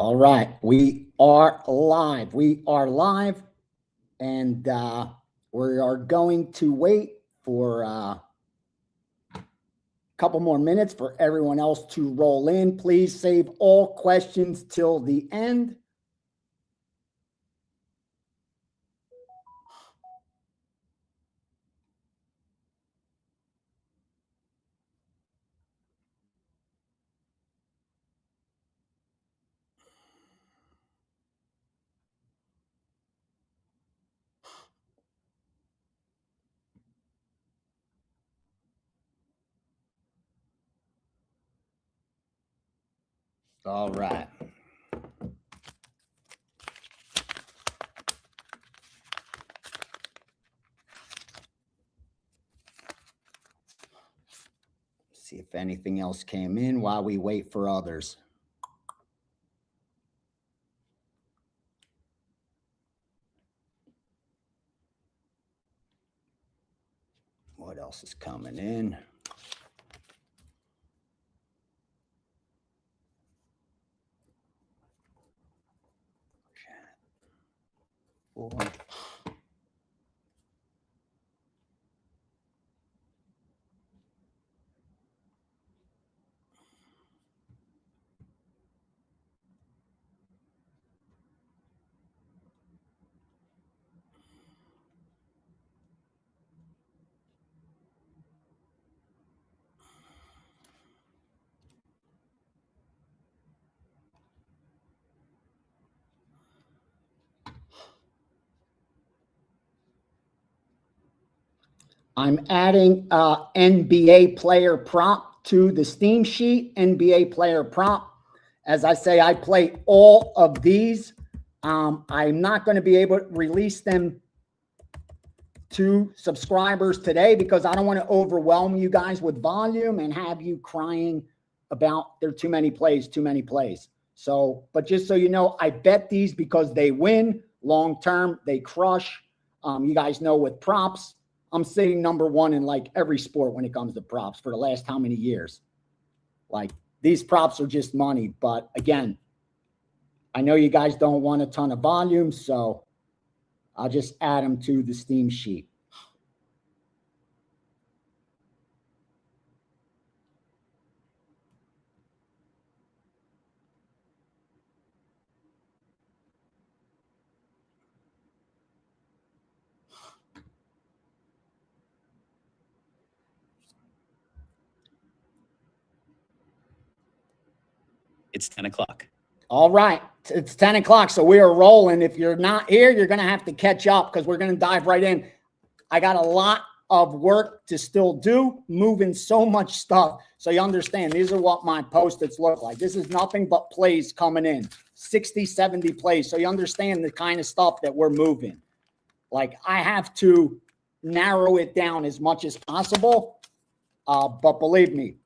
All right, we are live. We are live, and we are going to wait for a couple more minutes for everyone else to roll in. Please save all questions till the end. All right. See if anything else came in while we wait for others. What else is coming in? I'm adding NBA player prop to the Steam sheet, NBA player prop. As I say, I play all of these. I'm not going to be able to release them to subscribers today because I don't want to overwhelm you guys with volume and have you crying about there are too many plays. So, but just so you know, I bet these because they win long term. They crush. You guys know with props, I'm sitting number one in like every sport when it comes to props for the last how many years. Like these props are just money. But again, I know you guys don't want a ton of volume, so I'll just add them to the Steam sheet. It's 10 o'clock. All right. It's 10 o'clock, so we are rolling. If you're not here, you're going to have to catch up because we're going to dive right in. I got a lot of work to still do, moving so much stuff. So you understand, these are what my Post-its look like. This is nothing but plays coming in, 60, 70 plays. So you understand the kind of stuff that we're moving. Like I have to narrow it down as much as possible. But believe me,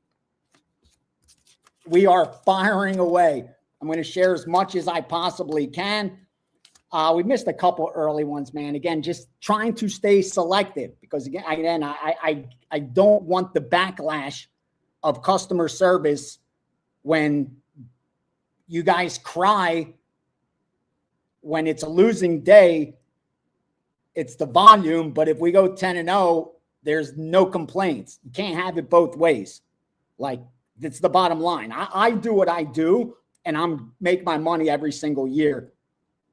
we are firing away. I'm going to share as much as I possibly can. We missed a couple early ones, man. Again, just trying to stay selective because again, I don't want the backlash of customer service when you guys cry when it's a losing day. It's the volume, but if we go 10-0, there's no complaints. You can't have it both ways. Like it's the bottom line. I do what I do, and I'm make my money every single year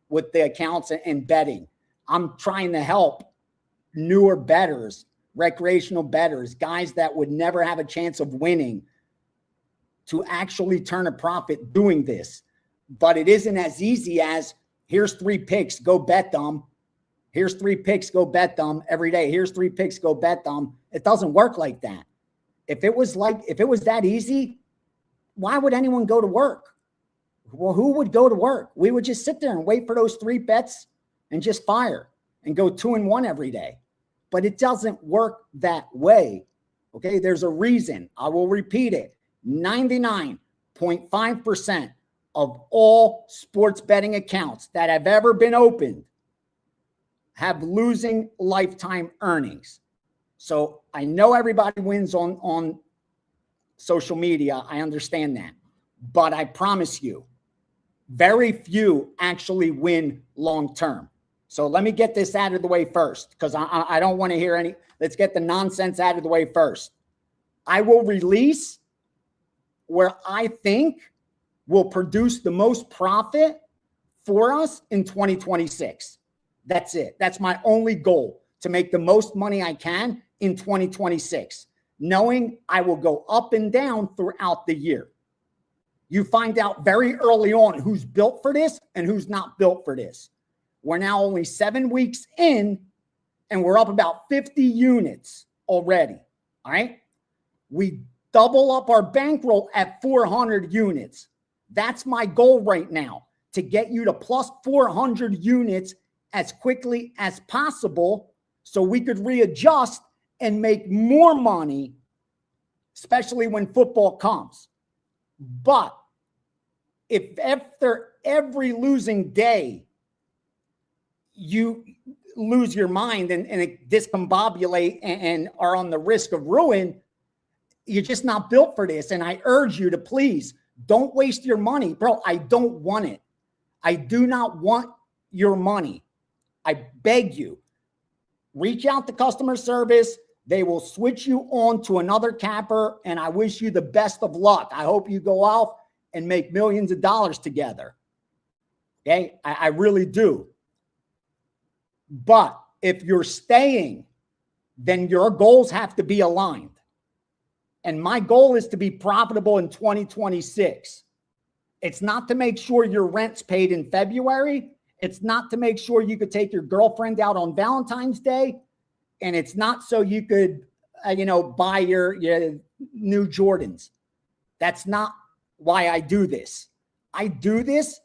with the accounts and betting. I'm trying to help newer bettors, recreational bettors, guys that would never have a chance of winning to actually turn a profit doing this. But it isn't as easy as here's 3 picks, go bet them. Here's 3 picks, go bet them every day. Here's 3 picks, go bet them. It doesn't work like that. If it was that easy, why would anyone go to work? Well, who would go to work? We would just sit there and wait for those 3 bets and just fire and go 2-1 every day. But it doesn't work that way. Okay, there's a reason. I will repeat it. 99.5% of all sports betting accounts that have ever been opened have losing lifetime earnings. So I know everybody wins on social media. I understand that. But I promise you, very few actually win long-term. So let me get this out of the way first, because I don't want to hear any. Let's get the nonsense out of the way first. I will release where I think will produce the most profit for us in 2026. That's it. That's my only goal, to make the most money I can in 2026, knowing I will go up and down throughout the year. You find out very early on who's built for this and who's not built for this. We're now only 7 weeks in, and we're up about 50 units already. All right. We double up our bankroll at 400 units. That's my goal right now, to get you to plus 400 units as quickly as possible, so we could readjust and make more money, especially when football comes. But if after every losing day you lose your mind and discombobulate and are on the risk of ruin, you're just not built for this. And I urge you to please don't waste your money. Bro, I don't want it. I do not want your money. I beg you, reach out to customer service. They will switch you on to another capper, and I wish you the best of luck. I hope you go off and make millions of dollars together. Okay? I really do. But if you're staying, then your goals have to be aligned. And my goal is to be profitable in 2026. It's not to make sure your rent's paid in February. It's not to make sure you could take your girlfriend out on Valentine's Day. And it's not so you could, buy your new Jordans. That's not why I do this. I do this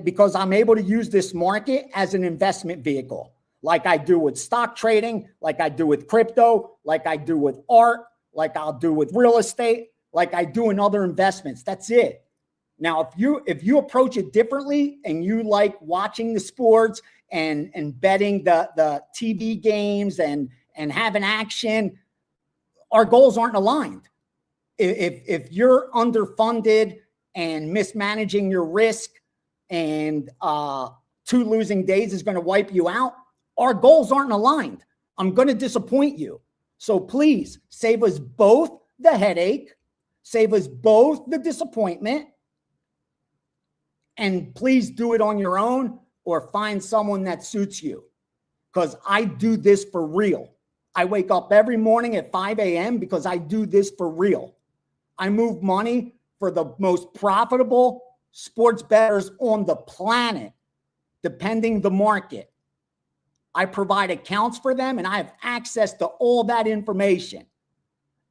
because I'm able to use this market as an investment vehicle, like I do with stock trading, like I do with crypto, like I do with art, like I'll do with real estate, like I do in other investments. That's it. Now, if you approach it differently and you like watching the sports and betting the TV games and having action, our goals aren't aligned. If you're underfunded and mismanaging your risk and 2 losing days is going to wipe you out, our goals aren't aligned. I'm going to disappoint you. So please save us both the headache, save us both the disappointment, and please do it on your own or find someone that suits you, because I do this for real. I wake up every morning at 5 a.m. because I do this for real. I move money for the most profitable sports bettors on the planet, depending the market. I provide accounts for them and I have access to all that information.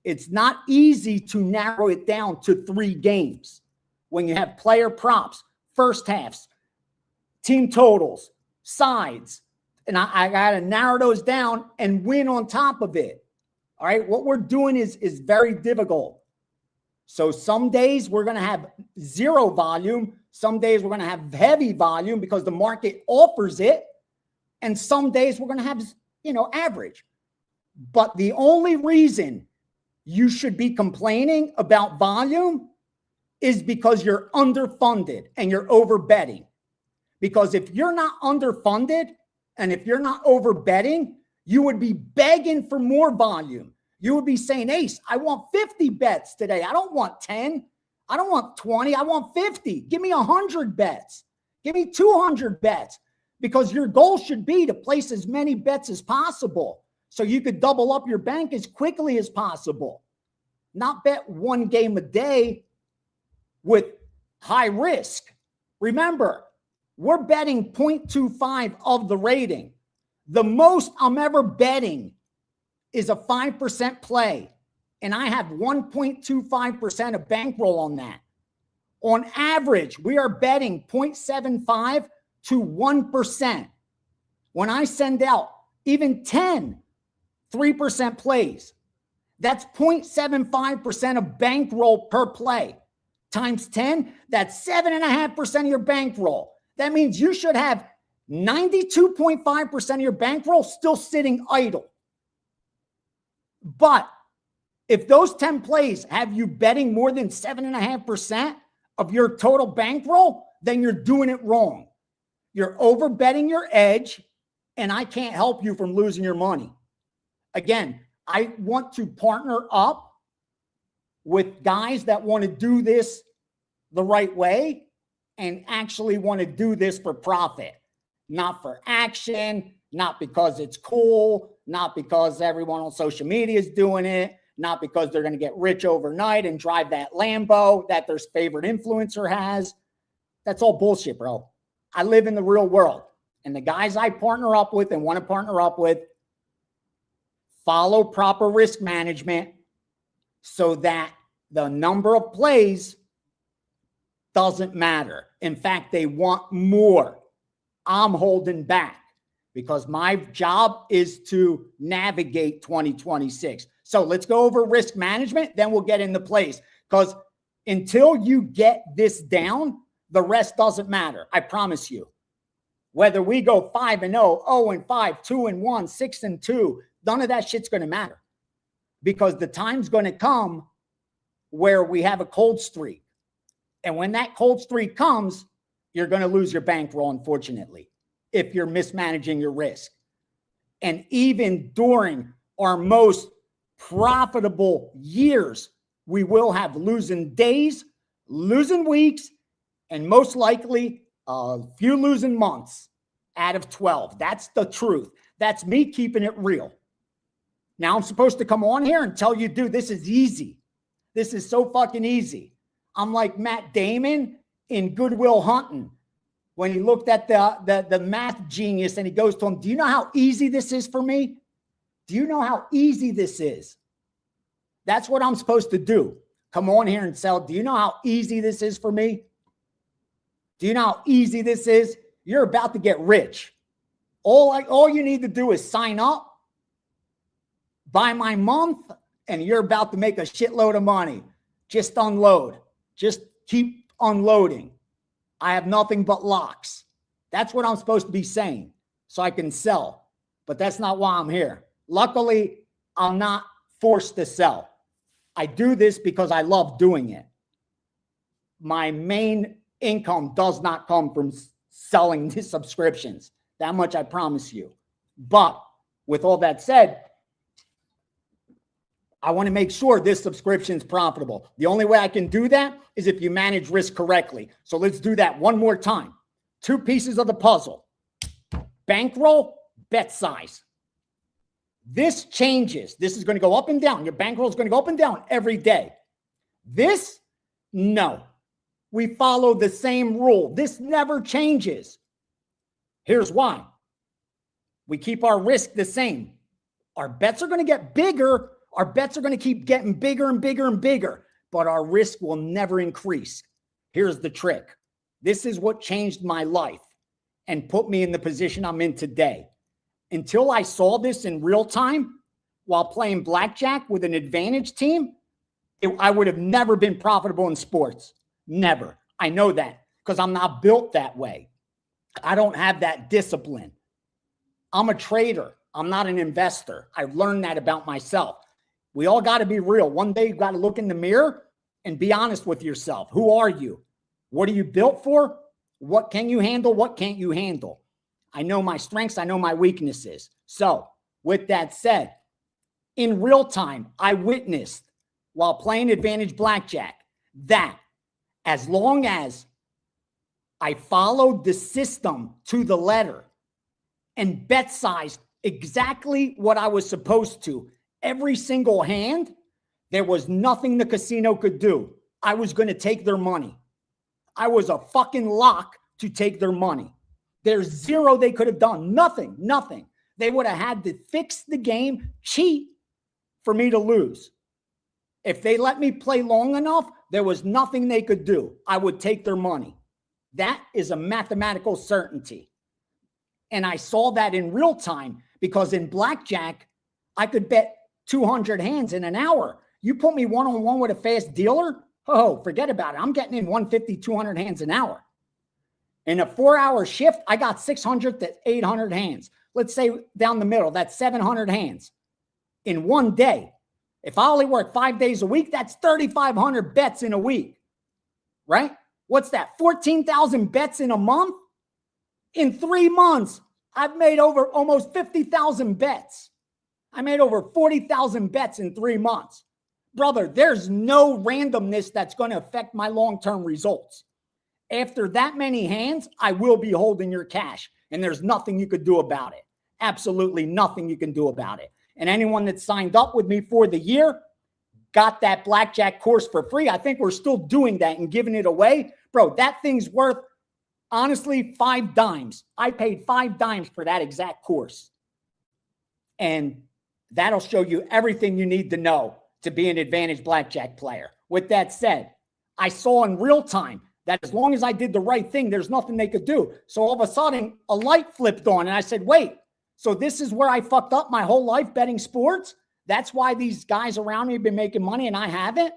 It's not easy to narrow it down to 3 games when you have player props, first halves, team totals, sides, and I got to narrow those down and win on top of it. All right. What we're doing is very difficult. So some days we're going to have 0 volume. Some days we're going to have heavy volume because the market offers it. And some days we're going to have, average. But the only reason you should be complaining about volume is because you're underfunded and you're over betting. Because if you're not underfunded and if you're not over betting, you would be begging for more volume. You would be saying, Ace, I want 50 bets today. I don't want 10. I don't want 20. I want 50. Give me 100 bets. Give me 200 bets. Because your goal should be to place as many bets as possible so you could double up your bank as quickly as possible. Not bet 1 game a day with high risk. Remember, we're betting 0.25 of the rating. The most I'm ever betting is a 5% play, and I have 1.25% of bankroll on that. On average, we are betting 0.75 to 1%. When I send out even 10 3% plays, that's 0.75% of bankroll per play. Times 10, that's 7.5% of your bankroll. That means you should have 92.5% of your bankroll still sitting idle. But if those 10 plays have you betting more than 7.5%, of your total bankroll, then you're doing it wrong. You're over betting your edge, and I can't help you from losing your money. Again, I want to partner up with guys that want to do this the right way and actually want to do this for profit, not for action, not because it's cool, not because everyone on social media is doing it, not because they're going to get rich overnight and drive that Lambo that their favorite influencer has. That's all bullshit, bro. I live in the real world. And the guys I partner up with and want to partner up with follow proper risk management so that the number of plays doesn't matter. In fact, they want more. I'm holding back because my job is to navigate 2026. So let's go over risk management, then we'll get into plays. Because until you get this down, the rest doesn't matter. I promise you. Whether we go 5-0, 0-5, 2-1, 6-2, none of that shit's going to matter. Because the time's going to come where we have a cold streak. And when that cold streak comes, you're going to lose your bankroll, unfortunately, if you're mismanaging your risk. And even during our most profitable years, we will have losing days, losing weeks, and most likely a few losing months out of 12. That's the truth. That's me keeping it real. Now I'm supposed to come on here and tell you, dude, this is easy. This is so fucking easy. I'm like Matt Damon in Good Will Hunting when he looked at the math genius and he goes to him, do you know how easy this is for me? Do you know how easy this is? That's what I'm supposed to do. Come on here and sell. Do you know how easy this is for me? Do you know how easy this is? You're about to get rich. All you need to do is sign up, buy my month, and you're about to make a shitload of money. Just unload. Just keep unloading. I have nothing but locks. That's what I'm supposed to be saying so I can sell. But that's not why I'm here. Luckily, I'm not forced to sell. I do this because I love doing it. My main income does not come from selling these subscriptions. That much I promise you. But with all that said, I want to make sure this subscription is profitable. The only way I can do that is if you manage risk correctly. So let's do that one more time. 2 pieces of the puzzle. Bankroll, bet size. This changes. This is going to go up and down. Your bankroll is going to go up and down every day. This, no. We follow the same rule. This never changes. Here's why. We keep our risk the same. Our bets are going to get bigger. Our bets are going to keep getting bigger and bigger and bigger, but our risk will never increase. Here's the trick. This is what changed my life and put me in the position I'm in today. Until I saw this in real time while playing blackjack with an advantage team, I would have never been profitable in sports. Never. I know that because I'm not built that way. I don't have that discipline. I'm a trader. I'm not an investor. I've learned that about myself. We all got to be real. One day you got to look in the mirror and be honest with yourself. Who are you? What are you built for? What can you handle? What can't you handle? I know my strengths. I know my weaknesses. So with that said, in real time, I witnessed while playing advantage blackjack that as long as I followed the system to the letter and bet sized exactly what I was supposed to, every single hand, there was nothing the casino could do. I was going to take their money. I was a fucking lock to take their money. There's zero they could have done. Nothing, nothing. They would have had to fix the game, cheat for me to lose. If they let me play long enough, there was nothing they could do. I would take their money. That is a mathematical certainty. And I saw that in real time because in blackjack, I could bet 200 hands in an hour. You put me one-on-one with a fast dealer, oh, forget about it. I'm getting in 150, 200 hands an hour. In a 4-hour shift, I got 600 to 800 hands. Let's say down the middle, that's 700 hands in one day. If I only work 5 days a week, that's 3,500 bets in a week, right? What's that? 14,000 bets in a month? In 3 months, I've made over almost 50,000 bets. I made over 40,000 bets in 3 months. Brother, there's no randomness that's going to affect my long-term results. After that many hands, I will be holding your cash, and there's nothing you could do about it. Absolutely nothing you can do about it. And anyone that signed up with me for the year got that blackjack course for free. I think we're still doing that and giving it away. Bro, that thing's worth, honestly, 5 dimes. I paid 5 dimes for that exact course. And that'll show you everything you need to know to be an advantage blackjack player. With that said, I saw in real time that as long as I did the right thing, there's nothing they could do. So all of a sudden, a light flipped on, and I said, wait, so this is where I fucked up my whole life betting sports? That's why these guys around me have been making money and I haven't?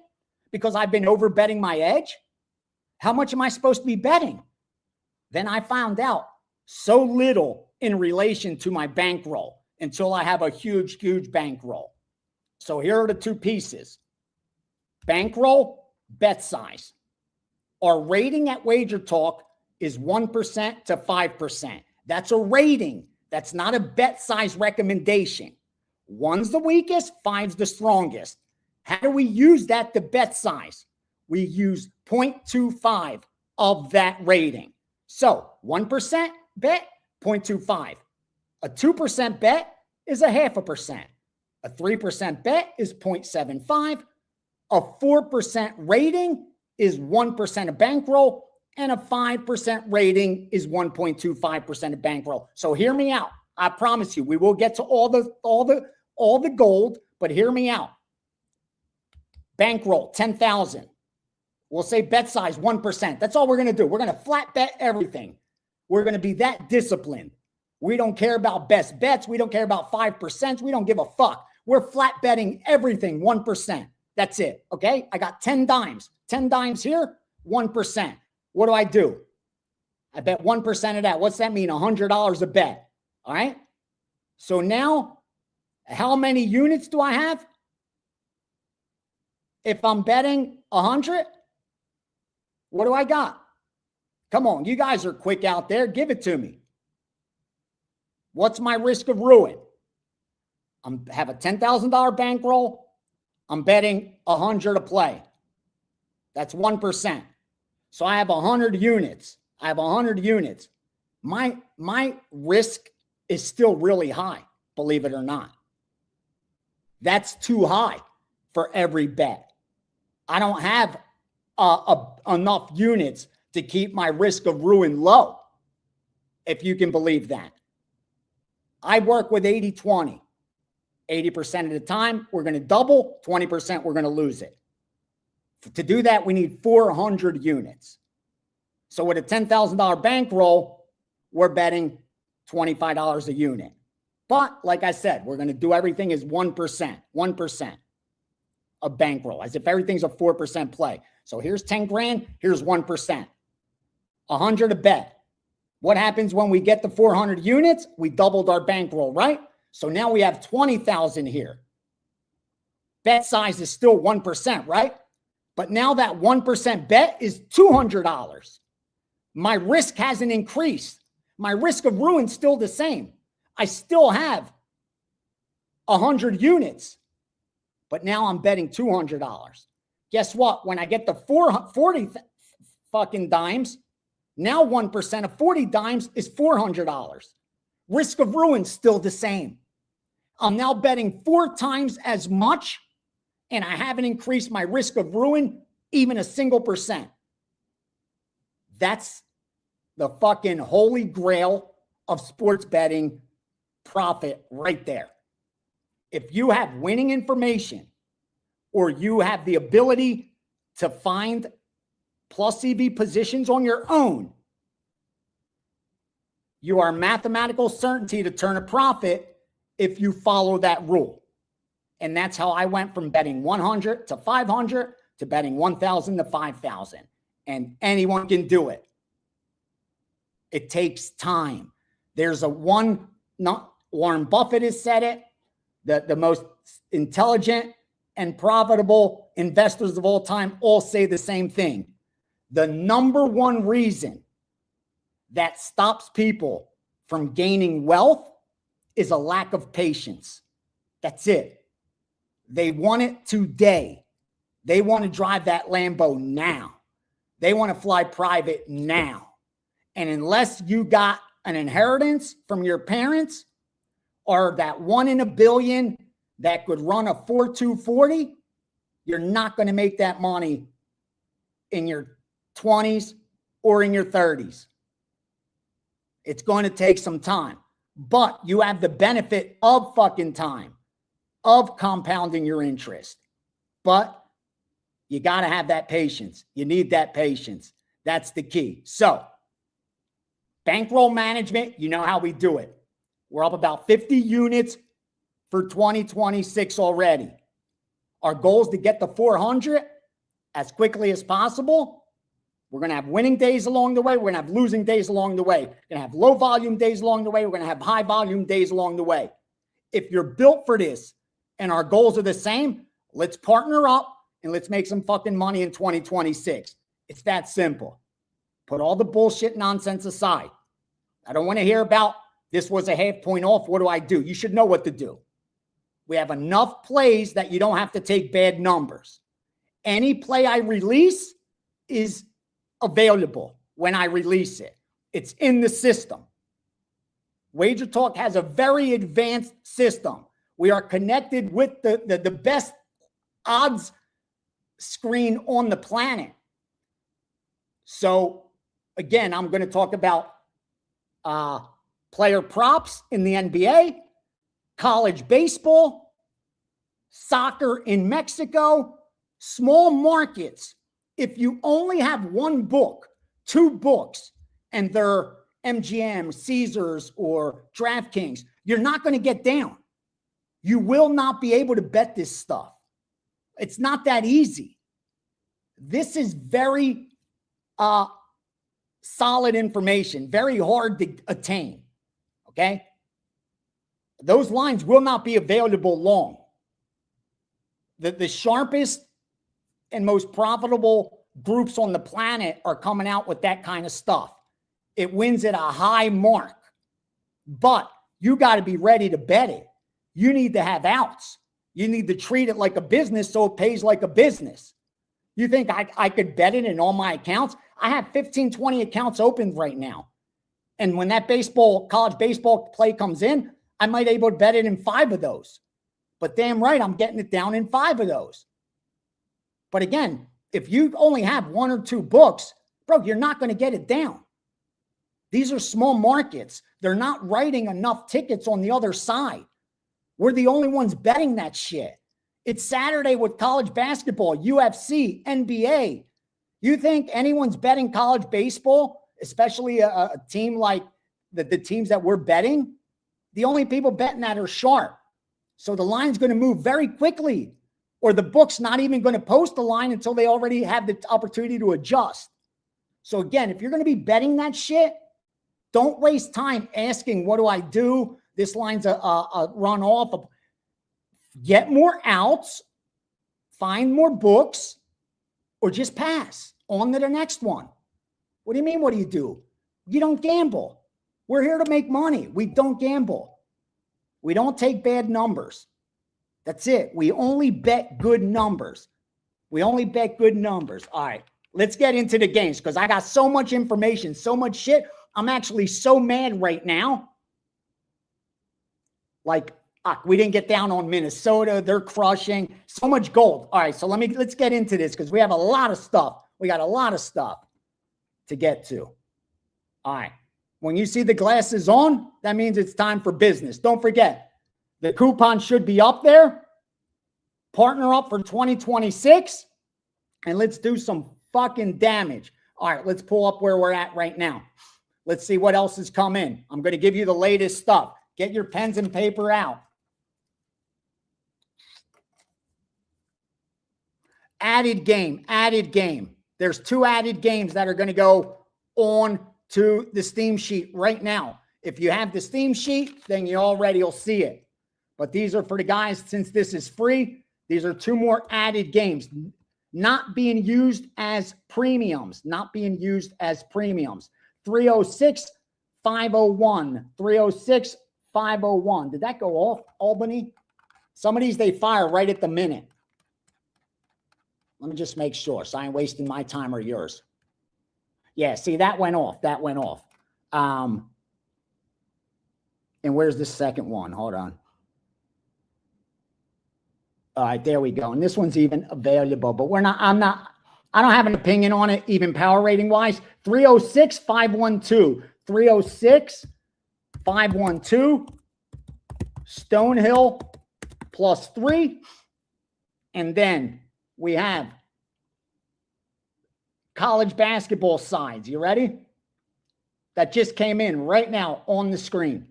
Because I've been over betting my edge? How much am I supposed to be betting? Then I found out so little in relation to my bankroll until I have a huge, huge bankroll. So here are the 2 pieces. Bankroll, bet size. Our rating at Wager Talk is 1% to 5%. That's a rating. That's not a bet size recommendation. 1's the weakest, 5's the strongest. How do we use that to bet size? We use 0.25 of that rating. So 1% bet, 0.25. A 2% bet is a 0.5%. A 3% bet is 0.75. A 4% rating is 1% of bankroll, and a 5% rating is 1.25% of bankroll. So hear me out. I promise you, we will get to all the gold, but hear me out. Bankroll, 10,000. We'll say bet size 1%. That's all we're going to do. We're going to flat bet everything. We're going to be that disciplined. We don't care about best bets. We don't care about 5%. We don't give a fuck. We're flat betting everything 1%. That's it. Okay. I got 10 dimes. 10 dimes here, 1%. What do? I bet 1% of that. What's that mean? $100 a bet. All right. So now, how many units do I have? If I'm betting 100, what do I got? Come on, you guys are quick out there. Give it to me. What's my risk of ruin? I have a $10,000 bankroll. I'm betting 100 a play. That's 1%. So I have 100 units. I have 100 units. My risk is still really high, believe it or not. That's too high for every bet. I don't have enough units to keep my risk of ruin low, if you can believe that. I work with 80-20. 80% of the time, we're going to double. 20%, we're going to lose it. To do that, we need 400 units. So with a $10,000 bankroll, we're betting $25 a unit. But like I said, we're going to do everything as 1% of bankroll, as if everything's a 4% play. So here's 10 grand, here's 1%. 100 a bet. What happens when we get the 400 units? We doubled our bankroll, right? So now we have 20,000 here. Bet size is still 1%, right? But now that 1% bet is $200. My risk hasn't increased. My risk of ruin is still the same. I still have 100 units, but now I'm betting $200. Guess what? When I get the 40 fucking dimes, now 1% of 40 dimes is $400. Risk of ruin still the same. I'm now betting 4 times as much, and I haven't increased my risk of ruin even a single percent. That's the fucking holy grail of sports betting profit right there. If you have winning information, or you have the ability to find plus EV positions on your own, you are mathematical certainty to turn a profit if you follow that rule. And that's how I went from betting 100 to 500 to betting 1,000 to 5,000. And anyone can do it. It takes time. There's Warren Buffett has said it, the most intelligent and profitable investors of all time all say the same thing. The number one reason that stops people from gaining wealth is a lack of patience. That's it. They want it today. They want to drive that Lambo now. They want to fly private now. And unless you got an inheritance from your parents or that 1 in a billion that could run a 4.240, you're not going to make that money in your 20s or in your 30s. It's going to take some time, but you have the benefit of fucking time, of compounding your interest. But you got to have that patience. You need that patience. That's the key. So, bankroll management, you know how we do it. We're up about 50 units for 2026 already. Our goal is to get to 400 as quickly as possible. We're going to have winning days along the way. We're going to have losing days along the way. We're going to have low volume days along the way. We're going to have high volume days along the way. If you're built for this and our goals are the same, let's partner up and let's make some fucking money in 2026. It's that simple. Put all the bullshit nonsense aside. I don't want to hear about this was a half point off. What do I do? You should know what to do. We have enough plays that you don't have to take bad numbers. Any play I release is available when I release it. It's in the system. Wager Talk has a very advanced system. We are connected with the best odds screen on the planet. So again, I'm going to talk about player props in the NBA, college baseball, soccer in Mexico, small markets. If you only have one book, 2 books, and they're MGM, Caesars, or DraftKings, you're not going to get down. You will not be able to bet this stuff. It's not that easy. This is very solid information, very hard to attain. Okay? Those lines will not be available long. The sharpest and most profitable groups on the planet are coming out with that kind of stuff. It wins at a high mark, but you got to be ready to bet it. You need to have outs. You need to treat it like a business so it pays like a business. You think I could bet it in all my accounts? I have 15, 20 accounts open right now. And when that college baseball play comes in, I might be able to bet it in 5 of those. But damn right, I'm getting it down in 5 of those. But again, if you only have 1 or 2 books, bro, you're not going to get it down. These are small markets. They're not writing enough tickets on the other side. We're the only ones betting that shit. It's Saturday with college basketball, UFC, NBA. You think anyone's betting college baseball, especially a team like the teams that we're betting? The only people betting that are sharp. So the line's going to move very quickly, or the book's not even going to post the line until they already have the opportunity to adjust. So again, if you're going to be betting that shit, don't waste time asking, what do I do? This line's a run off. Get more outs, find more books, or just pass on to the next one. What do you mean, what do you do? You don't gamble. We're here to make money. We don't gamble. We don't take bad numbers. That's it. We only bet good numbers. We only bet good numbers. All right, let's get into the games because I got so much information, so much shit. I'm actually so mad right now. Like, we didn't get down on Minnesota. They're crushing. So much gold. All right, so let's get into this because we have a lot of stuff. We got a lot of stuff to get to. All right. When you see the glasses on, that means it's time for business. Don't forget, the coupon should be up there. Partner up for 2026, and let's do some fucking damage. All right, let's pull up where we're at right now. Let's see what else has come in. I'm going to give you the latest stuff. Get your pens and paper out. Added game. There's 2 added games that are going to go on to the Steam sheet right now. If you have the Steam sheet, then you already will see it. But these are for the guys, since this is free, these are 2 more added games. not being used as premiums, not being used as premiums. 306, 501, 306, 501. Did that go off, Albany? Some of these they fire right at the minute. Let me just make sure so I ain't wasting my time or yours. Yeah, see, that went off. That went off. And where's the second one? Hold on. All right, there we go. And this one's even available, but I don't have an opinion on it, even power rating wise. 306, 512. 306, 512. Stonehill +3. And then we have college basketball sides. You ready? That just came in right now on the screen.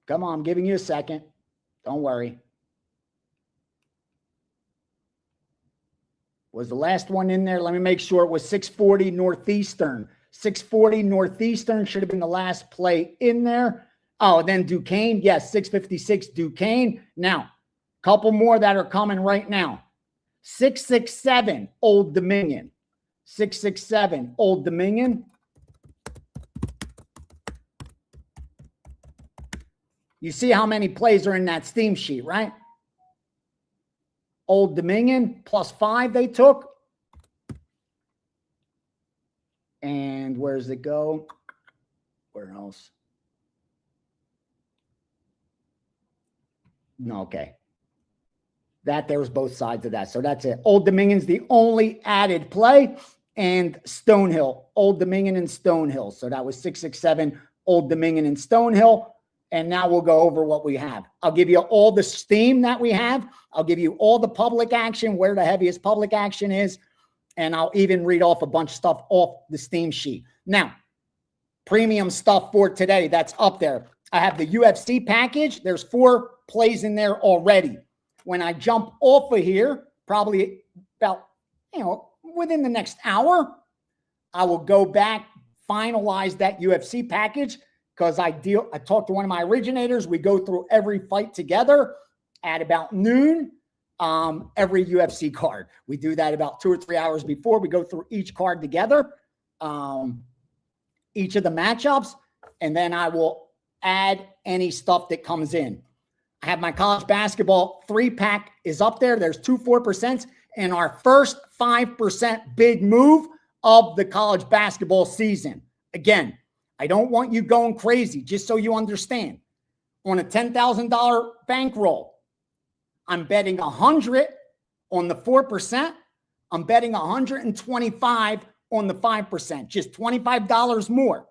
Come on, I'm giving you a second. Don't worry. Was the last one in there? Let me make sure it was 640 Northeastern. 640 Northeastern should have been the last play in there. Oh, then Duquesne. Yes, 656 Duquesne. Now, a couple more that are coming right now. 667 Old Dominion. 667 Old Dominion. You see how many plays are in that Steam sheet, right? Old Dominion +5 they took. And where does it go? Where else? No, okay. That there was both sides of that. So that's it. Old Dominion's the only added play. And Stonehill. Old Dominion and Stonehill. So that was 667 Old Dominion and Stonehill. And now we'll go over what we have. I'll give you all the steam that we have. I'll give you all the public action, where the heaviest public action is. And I'll even read off a bunch of stuff off the steam sheet. Now, premium stuff for today that's up there. I have the UFC package. There's 4 plays in there already. When I jump off of here, probably about, within the next hour, I will go back, finalize that UFC package. Because I talked to one of my originators. We go through every fight together at about noon, every UFC card. We do that about 2 or 3 hours before. We go through each card together, each of the matchups, and then I will add any stuff that comes in. I have my college basketball 3-pack is up there. There's 2 4%, and our first 5% big move of the college basketball season. Again, I don't want you going crazy, just so you understand. On a $10,000 bankroll, I'm betting 100 on the 4%. I'm betting 125 on the 5%, just $25 more.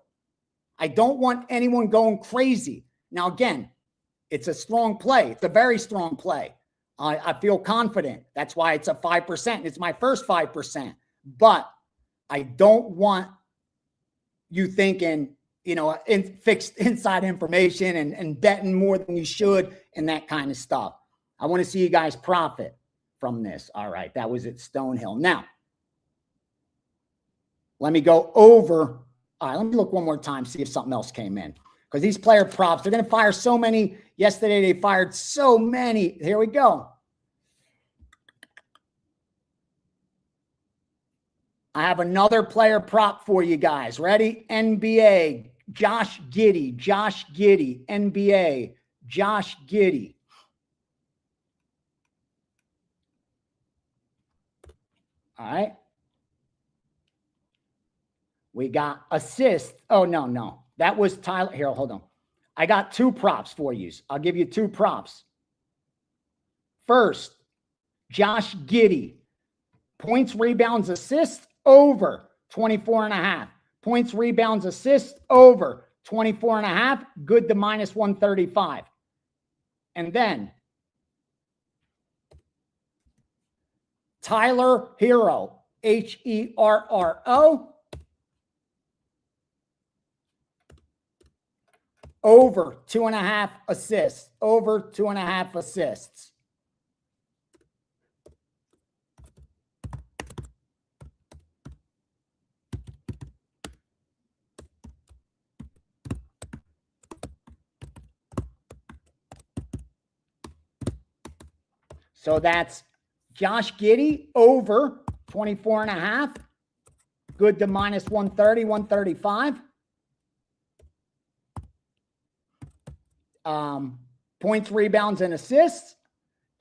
I don't want anyone going crazy. Now, again, it's a strong play. It's a very strong play. I feel confident. That's why it's a 5%. It's my first 5%. But I don't want you thinking, fixed inside information and betting more than you should and that kind of stuff. I want to see you guys profit from this. All right, that was at Stonehill. Now, let me go over. All right, let me look one more time, see if something else came in. Because these player props, they're going to fire so many. Yesterday, they fired so many. Here we go. I have another player prop for you guys. Ready? NBA, Josh Giddey, NBA, Josh Giddey. All right. We got assist. Oh, no. That was Tyler. Here, hold on. I got 2 props for you. I'll give you 2 props. First, Josh Giddey. Points, rebounds, assists over 24.5. Points, rebounds, assists over 24.5. Good to -135. And then Tyler Hero, Herro, over 2.5 assists. Over 2.5 assists. So that's Josh Giddey over 24.5. Good to minus 130, 135. Points, rebounds, and assists.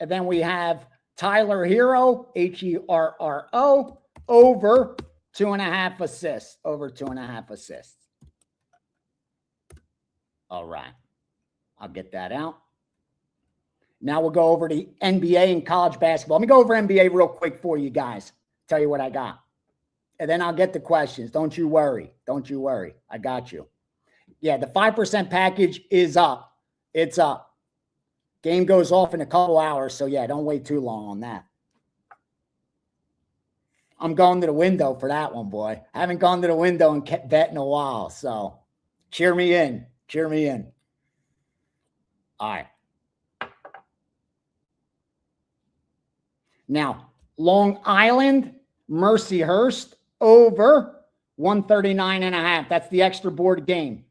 And then we have Tyler Hero, Herro, over 2.5 assists. Over 2.5 assists. All right. I'll get that out. Now we'll go over to NBA and college basketball. Let me go over NBA real quick for you guys. Tell you what I got. And then I'll get the questions. Don't you worry. Don't you worry. I got you. Yeah, the 5% package is up. It's up. Game goes off in a couple hours. So, yeah, don't wait too long on that. I'm going to the window for that one, boy. I haven't gone to the window and kept bet in a while. So, cheer me in. Cheer me in. All right. Now, Long Island, Mercyhurst over 139.5. That's the extra board game.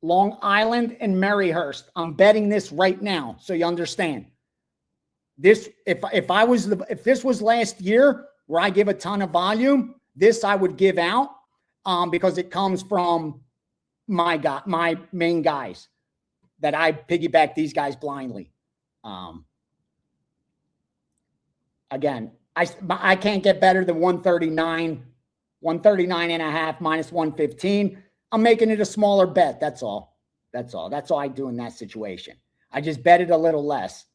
Long Island and Maryhurst. I'm betting this right now, so you understand. This, if this was last year where I give a ton of volume, this I would give out because it comes from my main guys that I piggyback these guys blindly. Again, I can't get better than 139.5 minus 115. I'm making it a smaller bet. That's all. That's all. That's all I do in that situation. I just bet it a little less.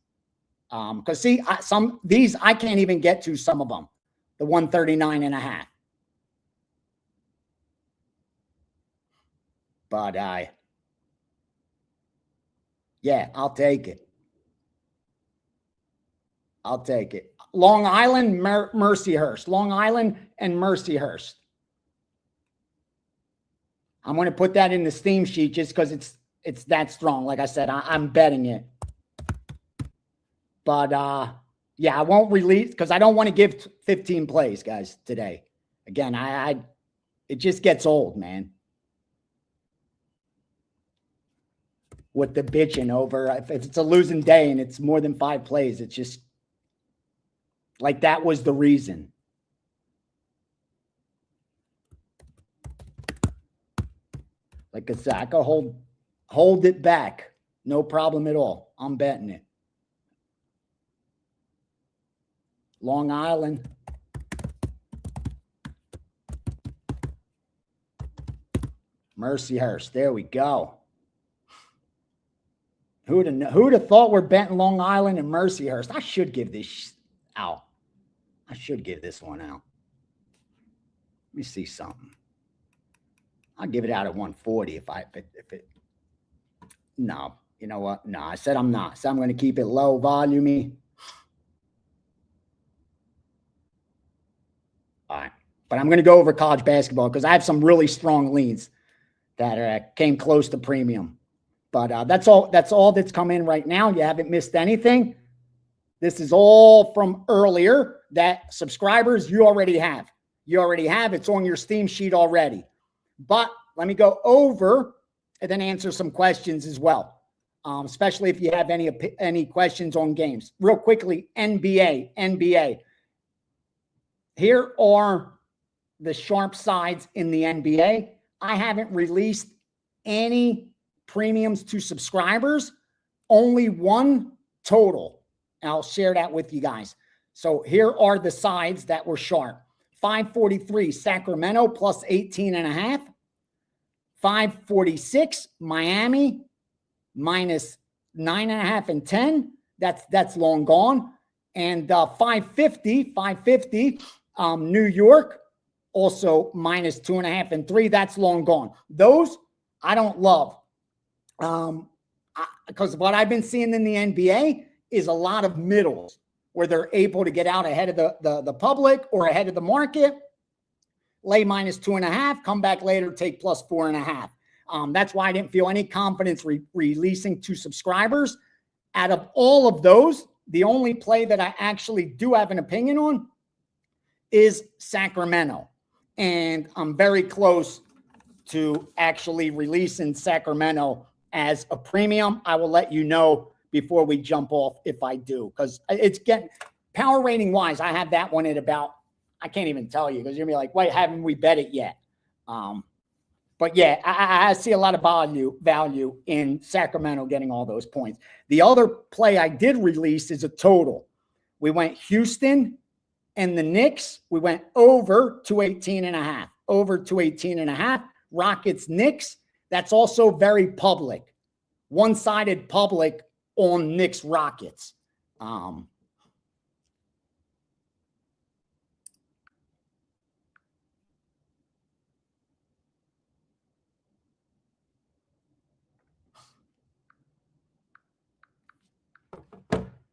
Because see, these I can't even get to some of them. The 139.5. But yeah, I'll take it. I'll take it. Long Island, Mercyhurst. Long Island and Mercyhurst. I'm going to put that in the Steam sheet just because it's that strong. Like I said, I'm betting it. But yeah, I won't release because I don't want to give 15 plays, guys, today. Again, it just gets old, man. With the bitching over if it's a losing day and it's more than 5 plays, it's just like that was the reason. Like I said, I could hold it back. No problem at all. I'm betting it. Long Island. Mercyhurst. There we go. Who'd have thought we're betting Long Island and Mercyhurst? I should give this out. I should give this one out. Let me see something. I'll give it out at 140 if it. No, you know what? No, I said I'm not. So I'm going to keep it low volumey. All right, but I'm going to go over college basketball because I have some really strong leans that came close to premium. But that's all that's come in right now. You haven't missed anything. This is all from earlier that subscribers you already have. You already have. It's on your Steam sheet already. But let me go over and then answer some questions as well, especially if you have any questions on games. Real quickly, NBA. Here are the sharp sides in the NBA. I haven't released any premiums to subscribers, only one total. And I'll share that with you guys. So here are the sides that were sharp. 543 Sacramento plus 18.5. 546 Miami minus 9.5 and 10. That's long gone. And 550 New York also minus 2.5 and 3. That's long gone. Those I don't love. Because what I've been seeing in the NBA is a lot of middles where they're able to get out ahead of the public or ahead of the market, lay minus 2.5, come back later, take plus 4.5. That's why I didn't feel any confidence releasing to subscribers. Out of all of those, the only play that I actually do have an opinion on is Sacramento. And I'm very close to actually releasing Sacramento as a premium. I will let you know before we jump off if I do, because it's getting power rating wise. I have that one at about, I can't even tell you because you're gonna be like, wait, haven't we bet it yet? But yeah, I see a lot of value in Sacramento getting all those points. The other play I did release is a total. We went Houston and the Knicks. We went over 218.5. Over 218.5. Rockets Knicks. That's also very public. One-sided public on Knicks Rockets.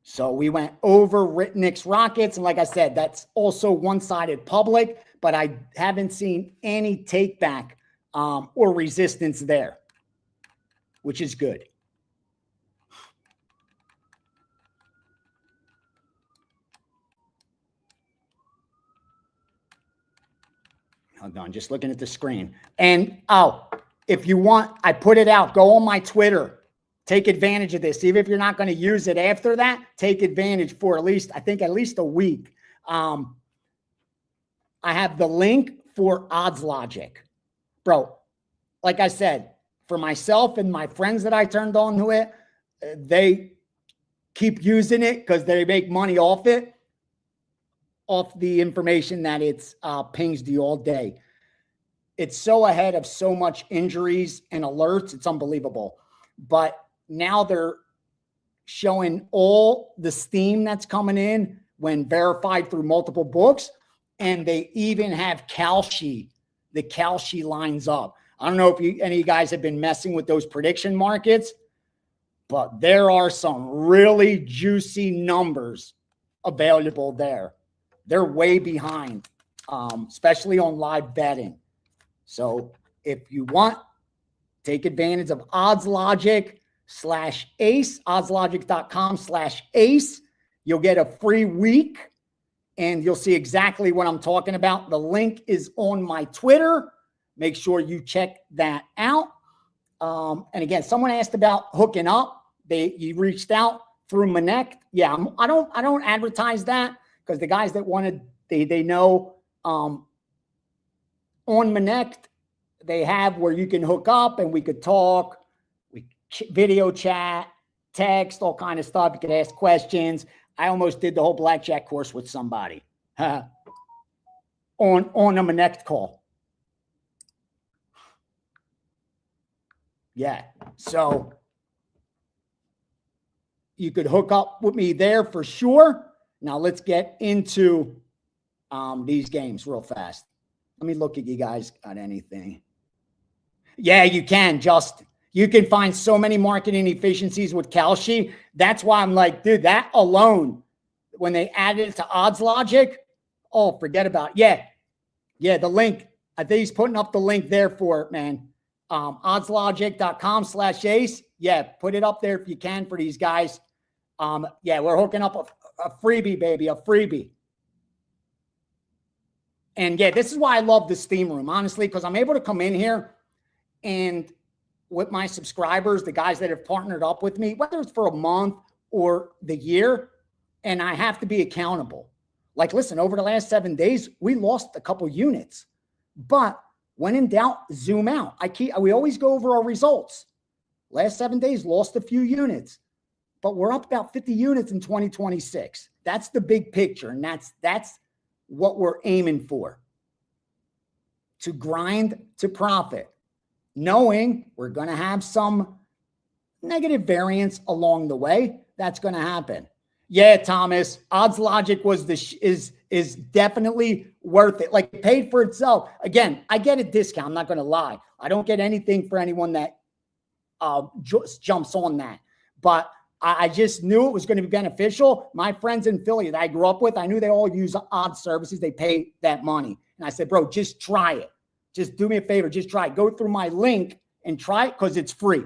So we went over Knicks Rockets. And like I said, that's also one-sided public, but I haven't seen any take back or resistance there, which is good. Hold on, just looking at the screen. And if you want, I put it out. Go on my Twitter. Take advantage of this. Even if you're not going to use it after that, take advantage for at least a week. I have the link for Odds Logic. Bro, like I said, for myself and my friends that I turned on to it, they keep using it because they make money off it, off the information that it's pings you all day. It's so ahead of so much injuries and alerts. It's unbelievable. But now they're showing all the steam that's coming in when verified through multiple books. And they even have Kalshi. The Kalshi lines up. I don't know if any of you guys have been messing with those prediction markets, but there are some really juicy numbers available there. They're way behind, especially on live betting. So if you want, take advantage of Odds Logic /ACE, oddslogic.com/ACE. You'll get a free week and you'll see exactly what I'm talking about. The link is on my Twitter. Make sure you check that out. And again, someone asked about hooking up. You reached out through Monect. Yeah, I don't advertise that because the guys that wanted, they know on Monect, they have where you can hook up and we could talk, video chat, text, all kind of stuff. You could ask questions. I almost did the whole blackjack course with somebody on a Monect call. Yeah, so you could hook up with me there for sure. Now let's get into these games real fast. Let me look at you guys got anything. Yeah, you can, Justin. You can find so many marketing efficiencies with Kalshi. That's why I'm like, dude, that alone, when they added it to Odds Logic, oh, forget about it. Yeah, the link. I think he's putting up the link there for it, man. Oddslogic.com/ACE. Yeah, put it up there if you can for these guys. Yeah, we're hooking up a freebie, baby, a freebie. And yeah, this is why I love the SteamRoom, honestly, because I'm able to come in here and with my subscribers, the guys that have partnered up with me, whether it's for a month or the year, and I have to be accountable. Like, listen, over the last 7 days, we lost a couple units, but when in doubt, zoom out. We always go over our results. Last 7 days, lost a few units, but we're up about 50 units in 2026. That's the big picture, and that's what we're aiming for. To grind to profit, knowing we're going to have some negative variance along the way. That's going to happen. Yeah, Thomas, Odds Logic is definitely worth it. Like, it paid for itself. Again, I get a discount. I'm not going to lie. I don't get anything for anyone that just jumps on that. But I just knew it was going to be beneficial. My friends in Philly that I grew up with, I knew they all use odds services. They pay that money. And I said, bro, just try it. Just do me a favor. Just try it. Go through my link and try it because it's free.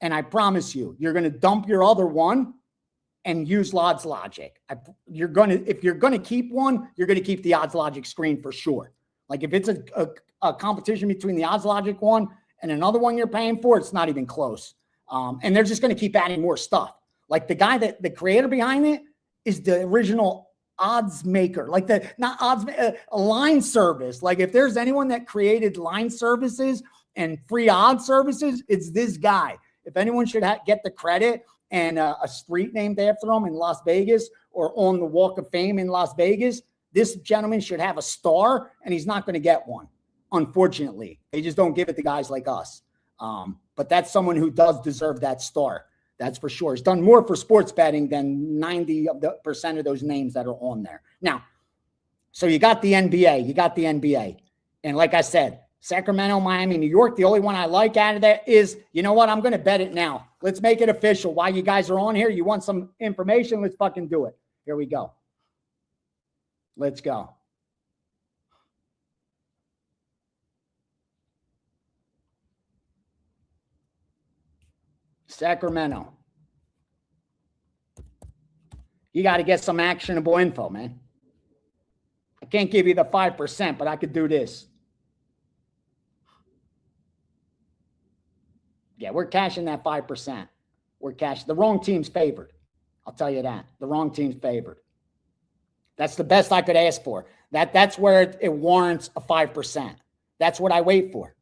And I promise you, you're going to dump your other one and use Odds Logic. If you're going to keep one, you're going to keep the Odds Logic screen for sure. Like, if it's a competition between the Odds Logic one and another one you're paying for, it's not even close. And they're just going to keep adding more stuff. Like the guy that the creator behind it is the original odds maker, like the not odds, a line service. Like if there's anyone that created line services and free odds services, it's this guy. If anyone should get the credit and a street named after him in Las Vegas or on the Walk of Fame in Las Vegas, this gentleman should have a star, and he's not going to get one. Unfortunately, they just don't give it to guys like us. But that's someone who does deserve that star. That's for sure. He's done more for sports betting than 90% of those names that are on there. Now, so you got the NBA. You got the NBA. And like I said, Sacramento, Miami, New York, the only one I like out of that is, you know what? I'm going to bet it now. Let's make it official. While you guys are on here, you want some information? Let's fucking do it. Here we go. Let's go. Sacramento. You got to get some actionable info, man. I can't give you the 5%, but I could do this. Yeah, we're cashing that 5%. We're cashing. The wrong team's favored. I'll tell you that. The wrong team's favored. That's the best I could ask for. That's where it warrants a 5%. That's what I wait for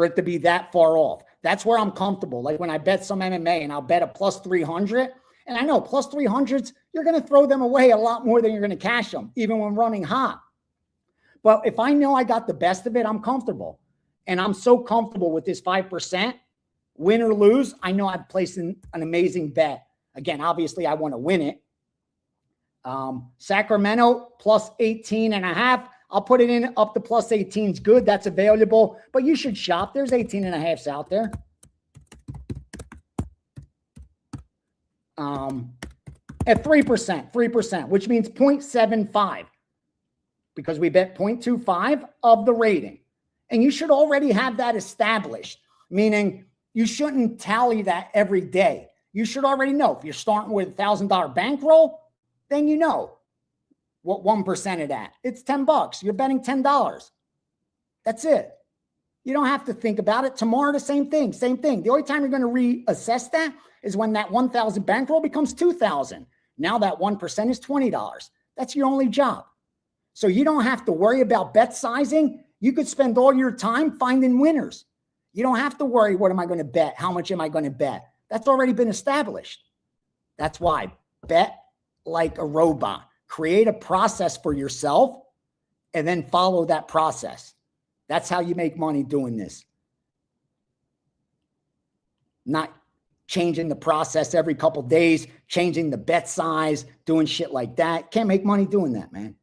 it to be that far off. That's where I'm comfortable. Like when I bet some MMA and I'll bet a plus 300, and I know plus 300s, you're going to throw them away a lot more than you're going to cash them, even when running hot. But if I know I got the best of it, I'm comfortable. And I'm so comfortable with this 5%, win or lose. I know I've placed an amazing bet. Again, obviously I want to win it. Sacramento plus 18.5. I'll put it in up to plus 18 is good. That's available, but you should shop. There's 18.5s out there. At 3%, which means 0.75 because we bet 0.25 of the rating. And you should already have that established, meaning you shouldn't tally that every day. You should already know if you're starting with $1,000 bankroll, then you know what 1% of that. It's $10. You're betting $10. That's it. You don't have to think about it. Tomorrow, the same thing. The only time you're going to reassess that is when that 1,000 bankroll becomes 2,000. Now that 1% is $20. That's your only job. So you don't have to worry about bet sizing. You could spend all your time finding winners. You don't have to worry, what am I going to bet? How much am I going to bet? That's already been established. That's why bet like a robot. Create a process for yourself and then follow that process. That's how you make money doing this. Not changing the process every couple of days, changing the bet size, doing shit like that. Can't make money doing that, man.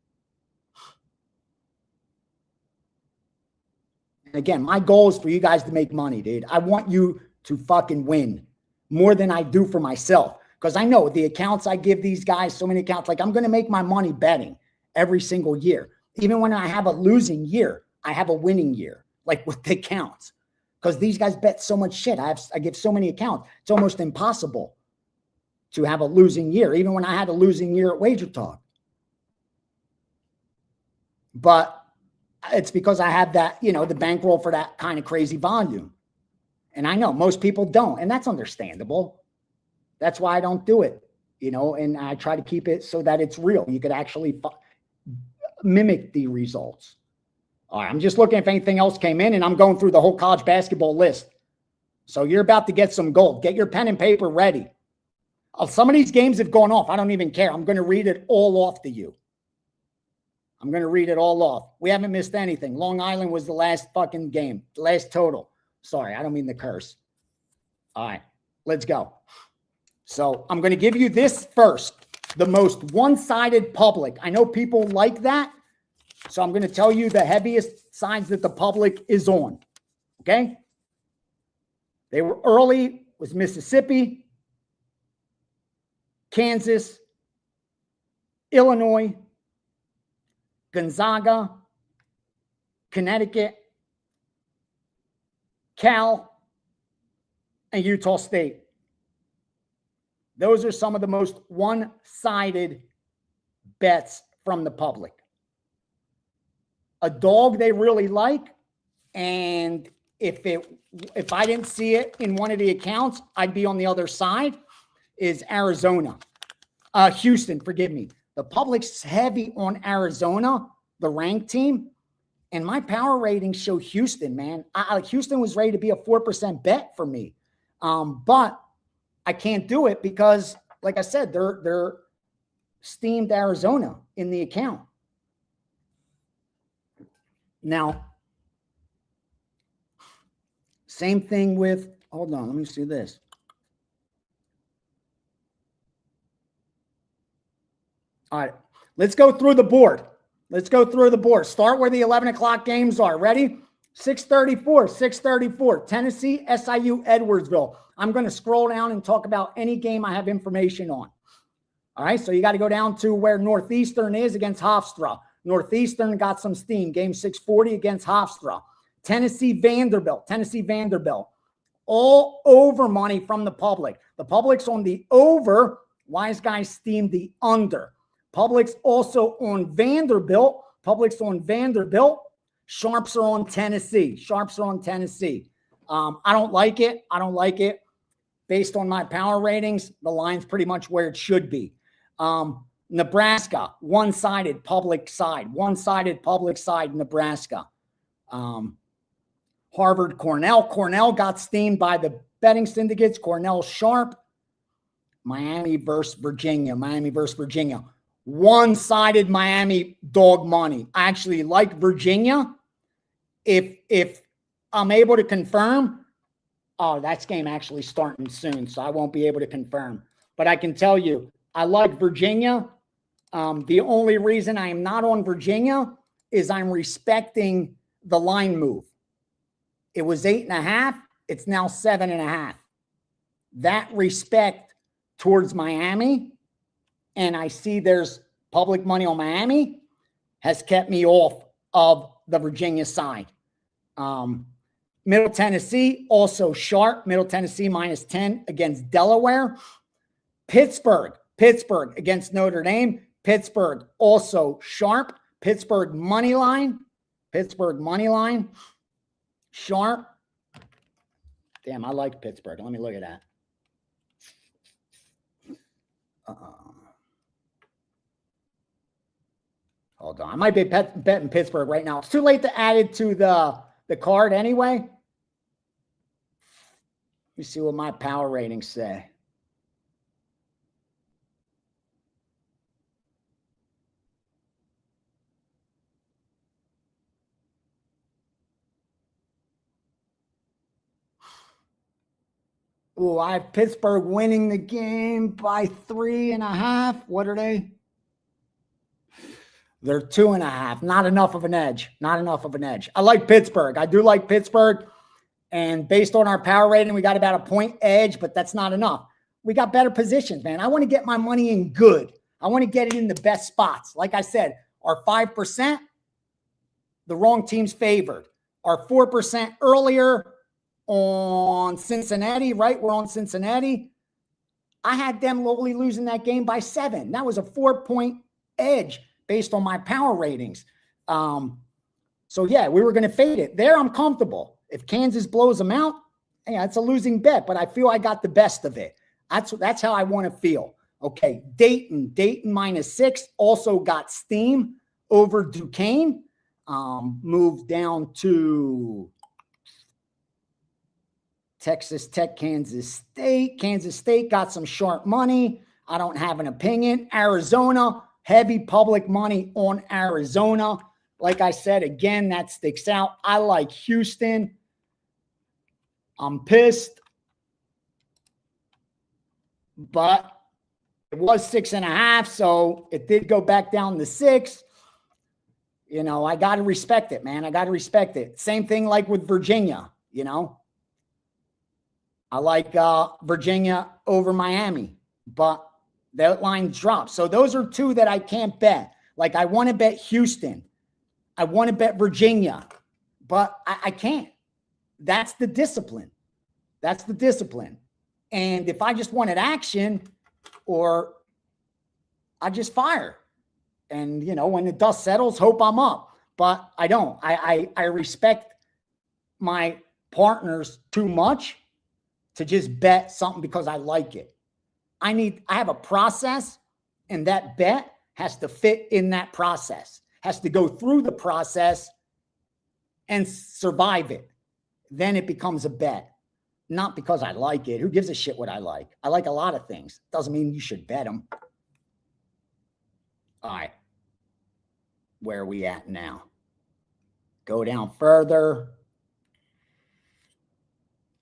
And again, my goal is for you guys to make money, dude. I want you to fucking win more than I do for myself. Because I know the accounts I give these guys, so many accounts, like I'm going to make my money betting every single year. Even when I have a losing year, I have a winning year, like with the accounts. Because these guys bet so much shit. I give so many accounts. It's almost impossible to have a losing year, even when I had a losing year at Wager Talk. But it's because I have that, you know, the bankroll for that kind of crazy volume. And I know most people don't, and that's understandable. That's why I don't do it, you know, and I try to keep it so that it's real. You could actually mimic the results. All right, I'm just looking if anything else came in, and I'm going through the whole college basketball list. So you're about to get some gold. Get your pen and paper ready. Some of these games have gone off. I don't even care. I'm going to read it all off to you. I'm going to read it all off. We haven't missed anything. Long Island was the last fucking game, the last total. Sorry, I don't mean to curse. All right, let's go. So I'm going to give you this first, the most one-sided public. I know people like that. So I'm going to tell you the heaviest sides that the public is on. Okay. They were early was Mississippi, Kansas, Illinois, Gonzaga, Connecticut, Cal, and Utah State. Those are some of the most one-sided bets from the public. A dog they really like, and if I didn't see it in one of the accounts, I'd be on the other side. is Arizona. Houston, forgive me. The public's heavy on Arizona, the ranked team, and my power ratings show Houston, man. Houston was ready to be a 4% bet for me, but I can't do it because, like I said, they're steamed Arizona in the account. Now, same thing with, hold on, let me see this. All right, let's go through the board. Let's go through the board. Start where the 11 o'clock games are. Ready? 6:34, Tennessee, SIU, Edwardsville. I'm going to scroll down and talk about any game I have information on. All right, so you got to go down to where Northeastern is against Hofstra. Northeastern got some steam. Game 640 against Hofstra. Tennessee, Vanderbilt. All over money from the public. The public's on the over. Wise guys steamed the under. Public's also on Vanderbilt. Sharps are on Tennessee. I don't like it. Based on my power ratings, the line's pretty much where it should be. Nebraska, one-sided public side, Nebraska. Harvard, Cornell got steamed by the betting syndicates. Cornell sharp. Miami versus Virginia. One-sided Miami dog money. I actually like Virginia. If I'm able to confirm, that game actually starting soon, so I won't be able to confirm. But I can tell you, I like Virginia. The only reason I am not on Virginia is I'm respecting the line move. It was 8.5. It's now 7.5. That respect towards Miami, and I see there's public money on Miami, has kept me off of the Virginia side. Middle Tennessee, also sharp. Middle Tennessee -10 against Delaware. Pittsburgh against Notre Dame. Pittsburgh also sharp. Pittsburgh money line. Sharp. Damn, I like Pittsburgh. Let me look at that. Hold on. I might be betting Pittsburgh right now. It's too late to add it to the card anyway. Let me see what my power ratings say. Oh, I have Pittsburgh winning the game by 3.5. What are they? They're 2.5. Not enough of an edge. I like Pittsburgh. I do like Pittsburgh. And based on our power rating, we got about a point edge, but that's not enough. We got better positions, man. I want to get my money in good. I want to get it in the best spots. Like I said, our 5%, the wrong team's favored. Our 4% earlier on Cincinnati, right? We're on Cincinnati. I had them lowly losing that game by 7. That was a 4-point edge based on my power ratings. So yeah, we were going to fade it. There, I'm comfortable. If Kansas blows them out, yeah, it's a losing bet, but I feel I got the best of it. That's how I want to feel. Okay, Dayton -6 also got steam over Duquesne. Moved down to Texas Tech, Kansas State. Kansas State got some sharp money. I don't have an opinion. Arizona, heavy public money on Arizona. Like I said, again, that sticks out. I like Houston. I'm pissed. But it was 6.5, so it did go back down to 6. You know, I got to respect it, man. I got to respect it. Same thing like with Virginia, you know. I like Virginia over Miami, but that line dropped. So those are two that I can't bet. Like, I want to bet Houston. I want to bet Virginia, but I can't. That's the discipline. And if I just wanted action, or I just fire. And, you know, when the dust settles, hope I'm up. But I don't. I respect my partners too much to just bet something because I like it. I have a process, and that bet has to fit in that process, has to go through the process and survive it. Then it becomes a bet. Not because I like it. Who gives a shit what I like? I like a lot of things. Doesn't mean you should bet them. All right. Where are we at now? Go down further.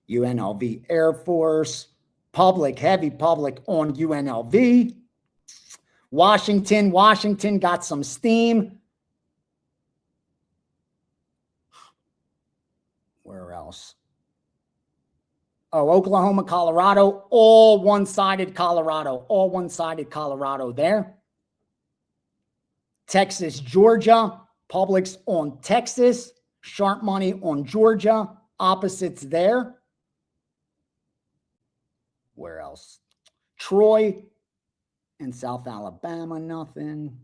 UNLV Air Force. Public, heavy public on UNLV. Washington got some steam. Where else? Oh, Oklahoma, Colorado, all one-sided Colorado. All one-sided Colorado there. Texas, Georgia. Publics on Texas. Sharp money on Georgia. Opposites there. Where else? Troy and South Alabama, nothing.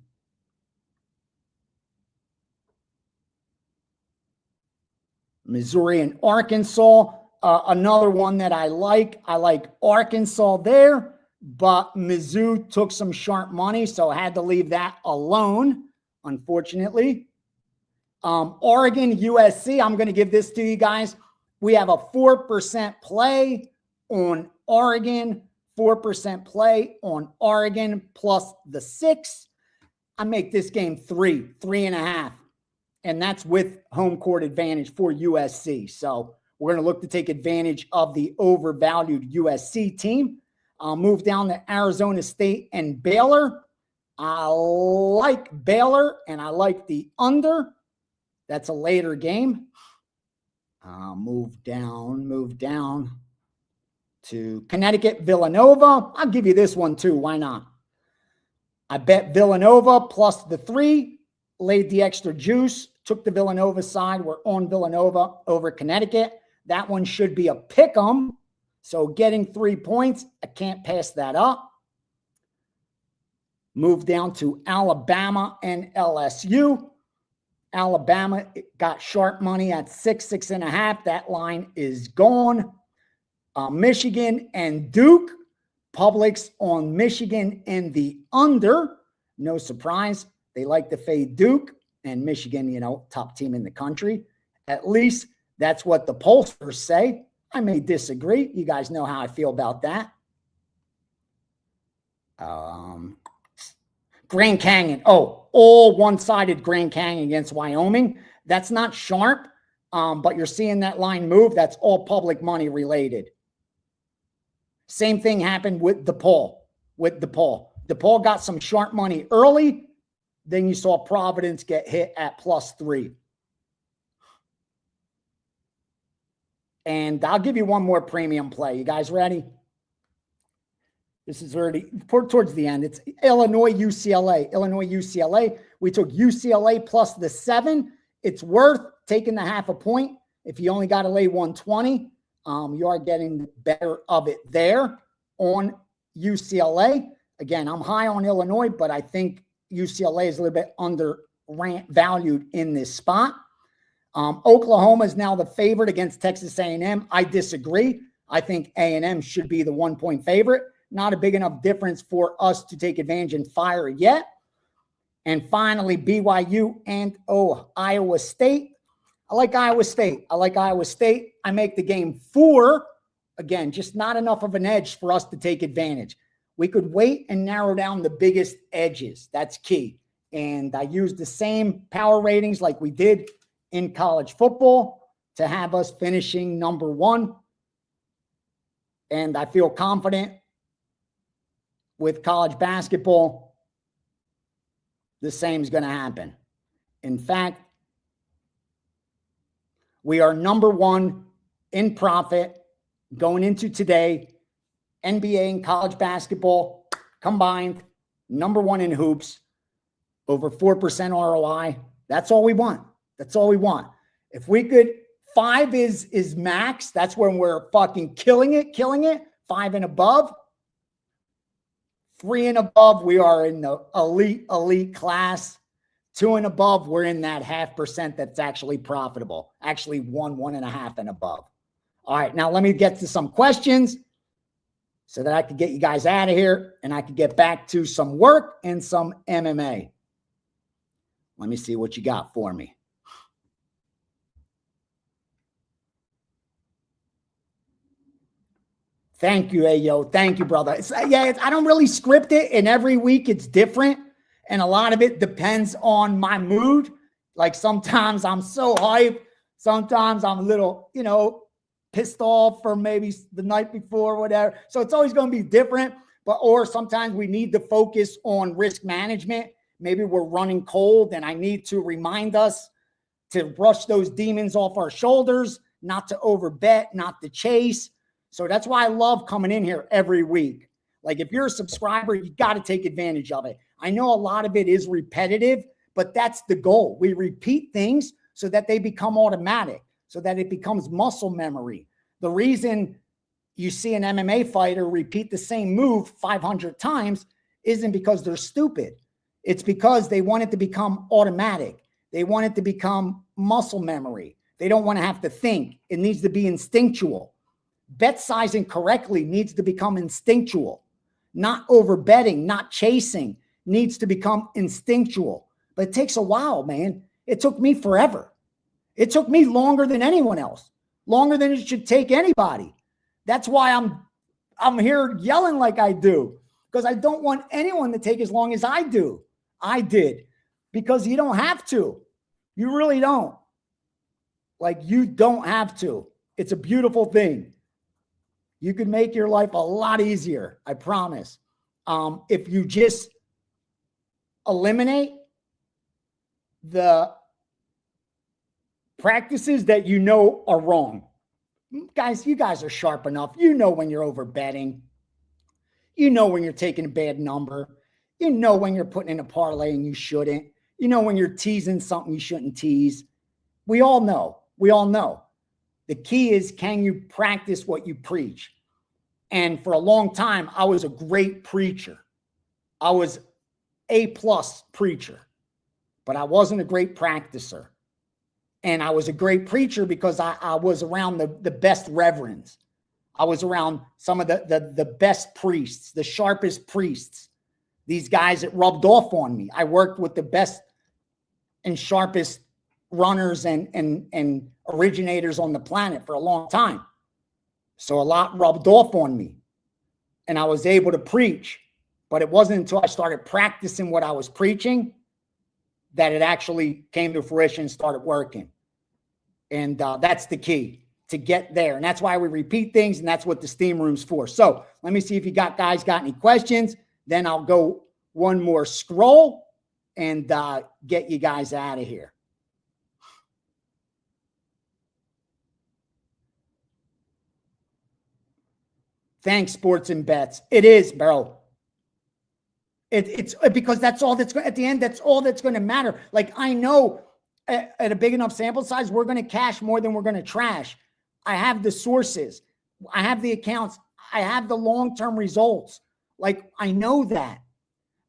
Missouri and Arkansas. Another one that I like Arkansas there, but Mizzou took some sharp money, so I had to leave that alone, unfortunately. Oregon, USC, I'm going to give this to you guys. We have a 4% play on Oregon, 4% play on Oregon plus the 6. I make this game 3.5, and that's with home court advantage for USC. So we're going to look to take advantage of the overvalued USC team. I'll move down to Arizona State and Baylor. I like Baylor, and I like the under. That's a later game. Move down to Connecticut, Villanova. I'll give you this one too. Why not? I bet Villanova plus the 3, laid the extra juice, took the Villanova side. We're on Villanova over Connecticut. That one should be a pick 'em. So getting 3 points, I can't pass that up. Move down to Alabama and LSU. Alabama got sharp money at 6.5. That line is gone. Michigan and Duke. Publix on Michigan and the under. No surprise. They like to fade Duke, and Michigan, top team in the country. At least that's what the pollsters say. I may disagree. You guys know how I feel about that. Grand Canyon. Oh, all one-sided Grand Canyon against Wyoming. That's not sharp, but you're seeing that line move. That's all public money related. Same thing happened with DePaul. DePaul got some sharp money early. Then you saw Providence get hit at plus 3. And I'll give you one more premium play. You guys ready? This is already towards the end. It's Illinois, UCLA. We took UCLA plus the 7. It's worth taking the half a point. If you only got to lay 120, you are getting the better of it there on UCLA. Again, I'm high on Illinois, but I think UCLA is a little bit undervalued in this spot. Oklahoma is now the favorite against Texas A&M. I disagree. I think A&M should be the 1-point favorite. Not a big enough difference for us to take advantage and fire yet. And finally, BYU and Iowa State. I like Iowa State. I make the game 4. Again, just not enough of an edge for us to take advantage. We could wait and narrow down the biggest edges. That's key. And I used the same power ratings like we did in college football to have us finishing number 1. And I feel confident with college basketball, the same is going to happen. In fact, we are number 1 in profit going into today. NBA and college basketball combined, number 1 in hoops, over 4% ROI. That's all we want. If we could, 5 is max. That's when we're fucking killing it. 5 and above. 3 and above, we are in the elite class. 2 and above, we're in that 0.5% that's actually profitable. Actually 1.5 and above. All right, now let me get to some questions. so that I could get you guys out of here and I could get back to some work and some MMA. Let me see what you got for me. Thank you, Ayo. Thank you, brother. I don't really script it, and every week it's different, and a lot of it depends on my mood. Like sometimes I'm so hyped, sometimes I'm a little, pissed off for maybe the night before, whatever. So it's always going to be different. Or sometimes we need to focus on risk management. Maybe we're running cold, and I need to remind us to brush those demons off our shoulders, not to overbet, not to chase. So that's why I love coming in here every week. Like if you're a subscriber, you got to take advantage of it. I know a lot of it is repetitive, but that's the goal. We repeat things so that they become automatic, so that it becomes muscle memory. The reason you see an MMA fighter repeat the same move 500 times isn't because they're stupid. It's because they want it to become automatic. They want it to become muscle memory. They don't want to have to think. It needs to be instinctual. Bet sizing correctly needs to become instinctual. Not over betting, not chasing, needs to become instinctual. But it takes a while, man. It took me forever. It took me longer than anyone else, longer than it should take anybody. That's why I'm here yelling like I do, because I don't want anyone to take as long as I do. I did, because you don't have to. You really don't. Like, you don't have to. It's a beautiful thing. You can make your life a lot easier, I promise. If you just eliminate the practices that you know are wrong. Guys, you guys are sharp enough. You know when you're over betting. You know when you're taking a bad number. You know when you're putting in a parlay and you shouldn't. You know when you're teasing something you shouldn't tease. We all know. We all know. The key is, can you practice what you preach? And for a long time, I was a great preacher. I was A+ preacher, but I wasn't a great practicer. And I was a great preacher because I was around the best reverends. I was around some of the best priests, the sharpest priests, these guys that rubbed off on me. I worked with the best and sharpest runners and originators on the planet for a long time. So a lot rubbed off on me, and I was able to preach. But it wasn't until I started practicing what I was preaching that it actually came to fruition and started working. And that's the key, to get there. And that's why we repeat things, and that's what the Steam Room's for. So let me see if you guys got any questions. Then I'll go one more scroll and get you guys out of here. Thanks, Sports and Bets. It is, bro. It's because that's all that's going, at the end, that's all that's going to matter. Like, I know at a big enough sample size, we're going to cash more than we're going to trash. I have the sources. I have the accounts. I have the long-term results. Like, I know that.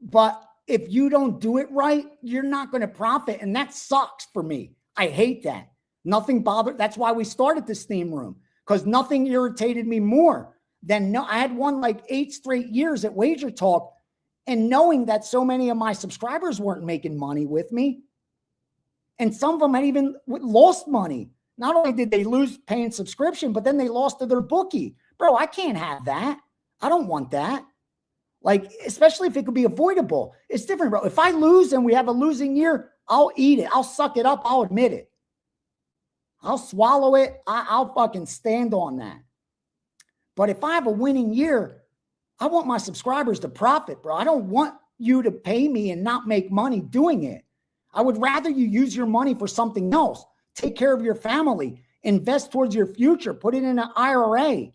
But if you don't do it right, you're not going to profit. And that sucks for me. I hate that. Nothing bothered. That's why we started the Steam Room, because nothing irritated me more than I had won like 8 straight years at Wager Talk, and knowing that so many of my subscribers weren't making money with me. And some of them had even lost money. Not only did they lose paying subscription, but then they lost to their bookie. Bro, I can't have that. I don't want that. Like, especially if it could be avoidable. It's different, bro. If I lose and we have a losing year, I'll eat it. I'll suck it up. I'll admit it. I'll swallow it. I'll fucking stand on that. But if I have a winning year, I want my subscribers to profit, bro. I don't want you to pay me and not make money doing it. I would rather you use your money for something else. Take care of your family. Invest towards your future. Put it in an IRA.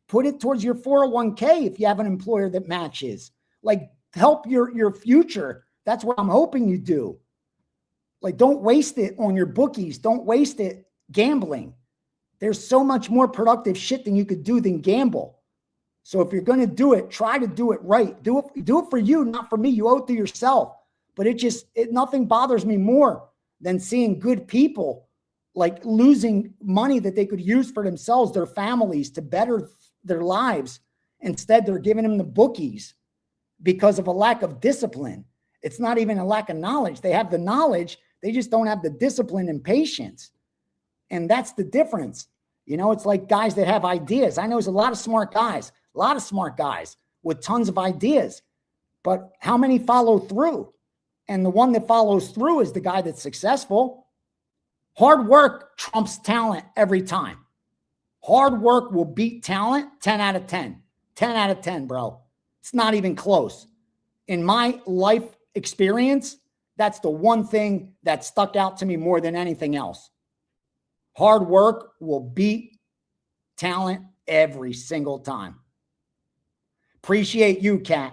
Put it towards your 401k if you have an employer that matches. Like, help your future. That's what I'm hoping you do. Like, don't waste it on your bookies. Don't waste it gambling. There's so much more productive shit than you could do than gamble. So if you're going to do it, try to do it right. Do it for you, not for me. You owe it to yourself. But nothing bothers me more than seeing good people like losing money that they could use for themselves, their families, to better their lives, Instead, they're giving him the bookies because of a lack of discipline. It's not even a lack of knowledge. They have the knowledge. They just don't have the discipline and patience. And that's the difference. You know, it's like guys that have ideas. I know there's a lot of smart guys with tons of ideas, but how many follow through? And the one that follows through is the guy that's successful. Hard work trumps talent every time. Hard work will beat talent 10 out of 10. 10 out of 10, bro. It's not even close. In my life experience, that's the one thing that stuck out to me more than anything else. Hard work will beat talent every single time. Appreciate you, Kat.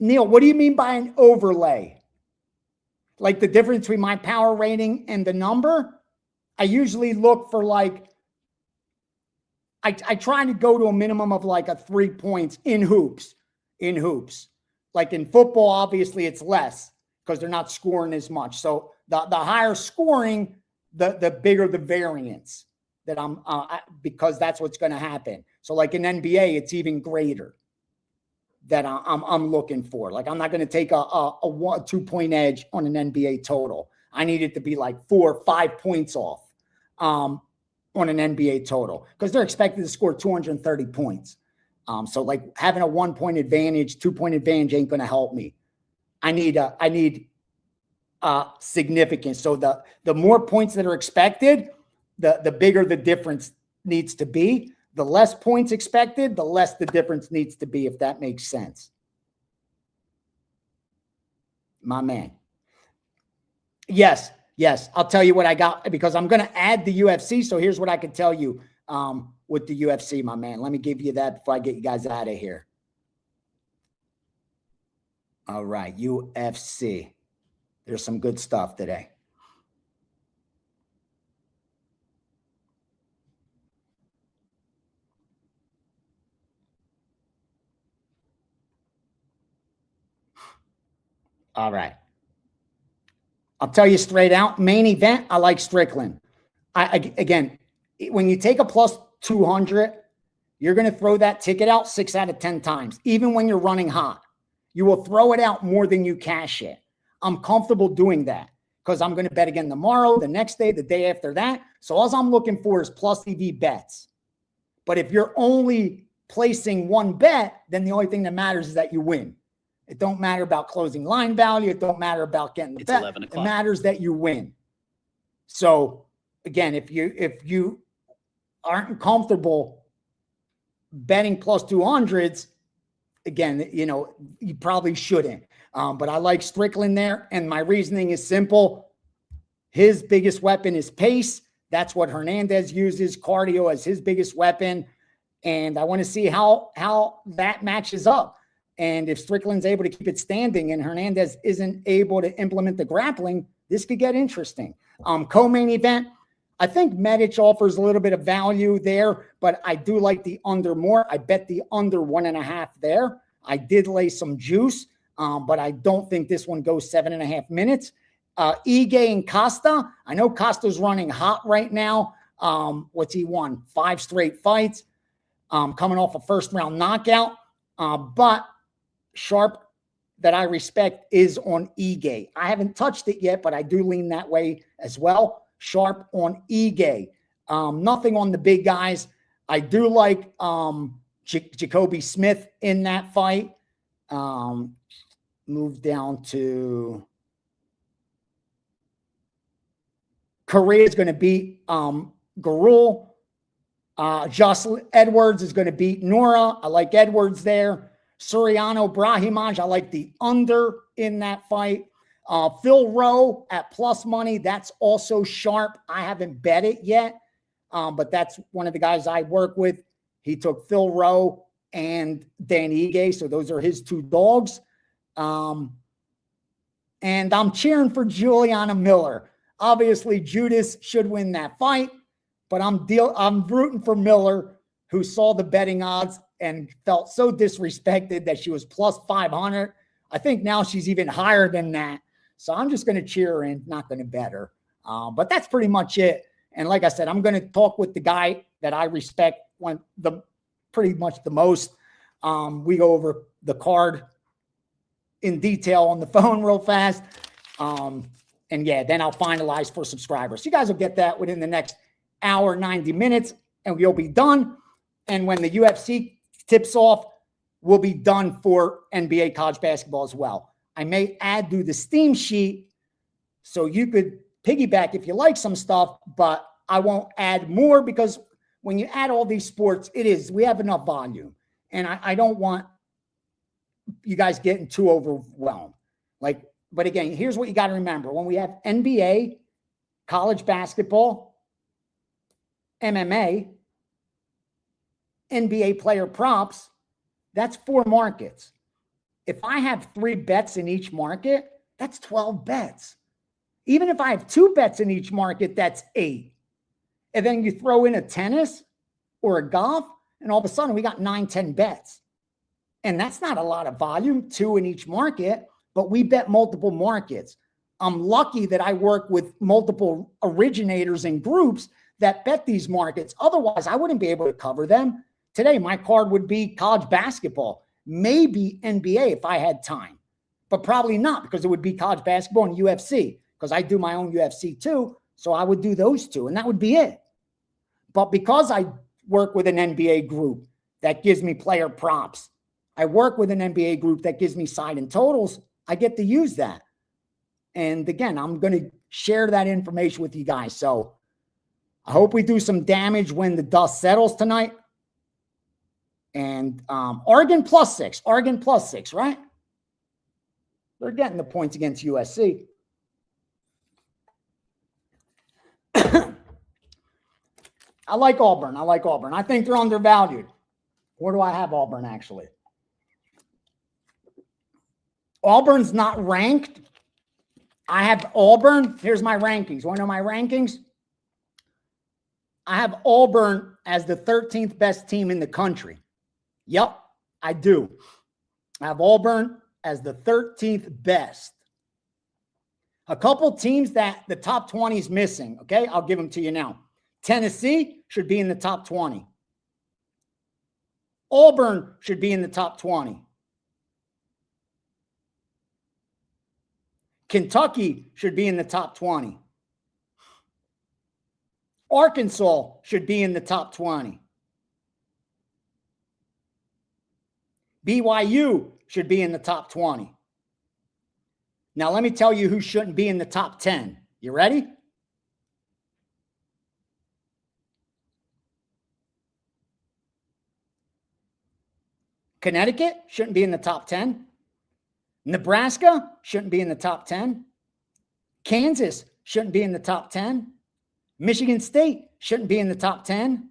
Neil, what do you mean by an overlay? Like the difference between my power rating and the number? I usually look for like, I try to go to a minimum of like a 3 points in hoops. Like in football, obviously it's less because they're not scoring as much. So the higher scoring, the bigger the variance that because that's what's going to happen. So like in NBA, it's even greater that I'm looking for. Like I'm not going to take a 2 point edge on an NBA total. I need it to be like 4 or 5 points off on an NBA total because they're expected to score 230 points. So like having a 1 point advantage, 2 point advantage ain't going to help me. I need significance. So the more points that are expected, the bigger the difference needs to be. The less points expected, the less the difference needs to be, if that makes sense. My man. Yes. I'll tell you what I got because I'm going to add the UFC. So here's what I can tell you with the UFC, my man. Let me give you that before I get you guys out of here. All right, UFC. There's some good stuff today. All right. I'll tell you straight out, main event, I like Strickland. Again, when you take a plus 200, you're going to throw that ticket out 6 out of 10 times, even when you're running hot. You will throw it out more than you cash it. I'm comfortable doing that because I'm going to bet again tomorrow, the next day, the day after that. So all I'm looking for is plus EV bets. But if you're only placing one bet, then the only thing that matters is that you win. It don't matter about closing line value. It don't matter about getting the bet. It matters that you win. So again, if you aren't comfortable betting plus 200s, again, you know, you probably shouldn't. But I like Strickland there. And my reasoning is simple. His biggest weapon is pace. That's what Hernandez uses. Cardio as his biggest weapon. And I want to see how that matches up. And if Strickland's able to keep it standing and Hernandez isn't able to implement the grappling, this could get interesting. Co-main event, I think Medic offers a little bit of value there, but I do like the under more. I bet the under 1.5 there. I did lay some juice, but I don't think this one goes 7.5 minutes. Ige and Costa, I know Costa's running hot right now. What's he won? 5 straight fights, coming off a first-round knockout, but sharp that I respect is on Ige. I haven't touched it yet, but I do lean that way as well. Sharp on Ige. Nothing on the big guys. I do like Jacoby Smith in that fight. Move down to Korea is going to beat Garul. Jocelyn Edwards is going to beat Nora. I like Edwards there. Suriano Brahimaj, I like the under in that fight. Phil Rowe at plus money, that's also sharp. I haven't bet it yet, but that's one of the guys I work with. He took Phil Rowe and Dan Ige, so those are his 2 dogs. And I'm cheering for Juliana Miller. Obviously, Judas should win that fight, but I'm rooting for Miller who saw the betting odds and felt so disrespected that she was plus 500. I think now she's even higher than that. So I'm just going to cheer her in, not going to bet her. But that's pretty much it. And like I said, I'm going to talk with the guy that I respect pretty much the most. We go over the card in detail on the phone real fast. And yeah, then I'll finalize for subscribers. You guys will get that within the next hour, 90 minutes, and we'll be done. And when the UFC tips off, we'll be done for NBA college basketball as well. I may add to the Steam sheet so you could piggyback if you like some stuff, but I won't add more because when you add all these sports, we have enough volume. And I don't want you guys getting too overwhelmed. But again, here's what you got to remember. When we have NBA, college basketball, MMA, NBA player props, that's 4 markets. If I have 3 bets in each market, that's 12 bets. Even if I have 2 bets in each market, that's 8. And then you throw in a tennis or a golf, and all of a sudden we got 9, 10 bets. And that's not a lot of volume, 2 in each market, but we bet multiple markets. I'm lucky that I work with multiple originators and groups that bet these markets. Otherwise, I wouldn't be able to cover them. Today, my card would be college basketball, maybe NBA if I had time, but probably not because it would be college basketball and UFC because I do my own UFC too. So I would do those 2 and that would be it. But because I work with an NBA group that gives me player props, I work with an NBA group that gives me side and totals, I get to use that. And again, I'm going to share that information with you guys. So I hope we do some damage when the dust settles tonight. And Oregon +6, right? They're getting the points against USC. I like Auburn. I think they're undervalued. Where do I have Auburn actually? Auburn's not ranked. I have Auburn. Here's my rankings. Want to know my rankings? I have Auburn as the 13th best team in the country. Yep, I do. I have Auburn as the 13th best. A couple teams that the top 20 is missing, okay? I'll give them to you now. Tennessee should be in the top 20. Auburn should be in the top 20. Kentucky should be in the top 20. Arkansas should be in the top 20. BYU should be in the top 20. Now, let me tell you who shouldn't be in the top 10. You ready? Connecticut shouldn't be in the top 10. Nebraska shouldn't be in the top 10. Kansas shouldn't be in the top 10. Michigan State shouldn't be in the top 10.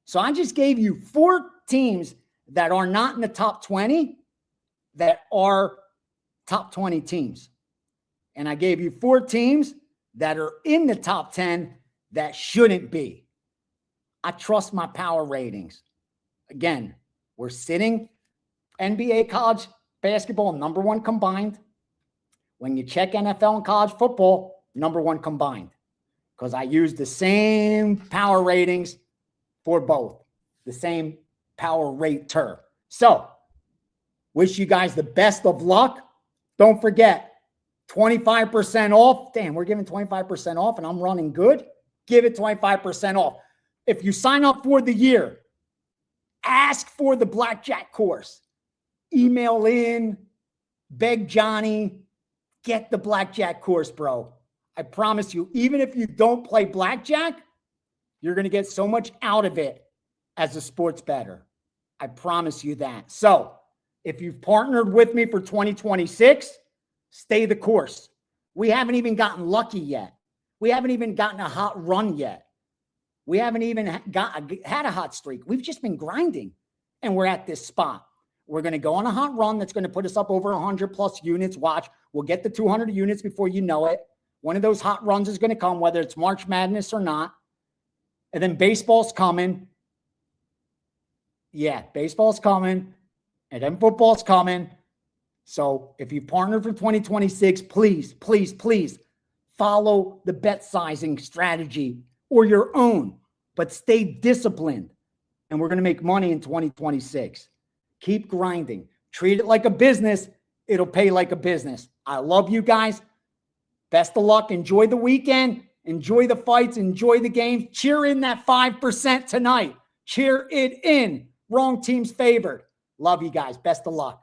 So I just gave you 4 teams that are not in the top 20 that are top 20 teams. And I gave you 4 teams that are in the top 10 that shouldn't be. I trust my power ratings. Again, we're sitting NBA college basketball number 1 combined. When you check NFL and college football, number 1 combined. Because I use the same power ratings for both. The same power rater. So, wish you guys the best of luck. Don't forget, 25% off. Damn, we're giving 25% off and I'm running good. Give it 25% off. If you sign up for the year, ask for the blackjack course. Email in, beg Johnny, get the blackjack course, bro. I promise you, even if you don't play blackjack, you're going to get so much out of it as a sports bettor. I promise you that. So if you've partnered with me for 2026, stay the course. We haven't even gotten lucky yet. We haven't even gotten a hot run yet. We haven't even had a hot streak. We've just been grinding, and we're at this spot. We're going to go on a hot run that's going to put us up over 100 plus units. Watch, we'll get the 200 units before you know it. One of those hot runs is going to come, whether it's March Madness or not. And then baseball's coming. Yeah, baseball's coming and then football's coming. So if you partner for 2026, please, please, please follow the bet sizing strategy or your own, but stay disciplined. And we're going to make money in 2026. Keep grinding. Treat it like a business. It'll pay like a business. I love you guys. Best of luck. Enjoy the weekend. Enjoy the fights. Enjoy the games. Cheer in that 5% tonight. Cheer it in. Wrong team's favored. Love you guys. Best of luck.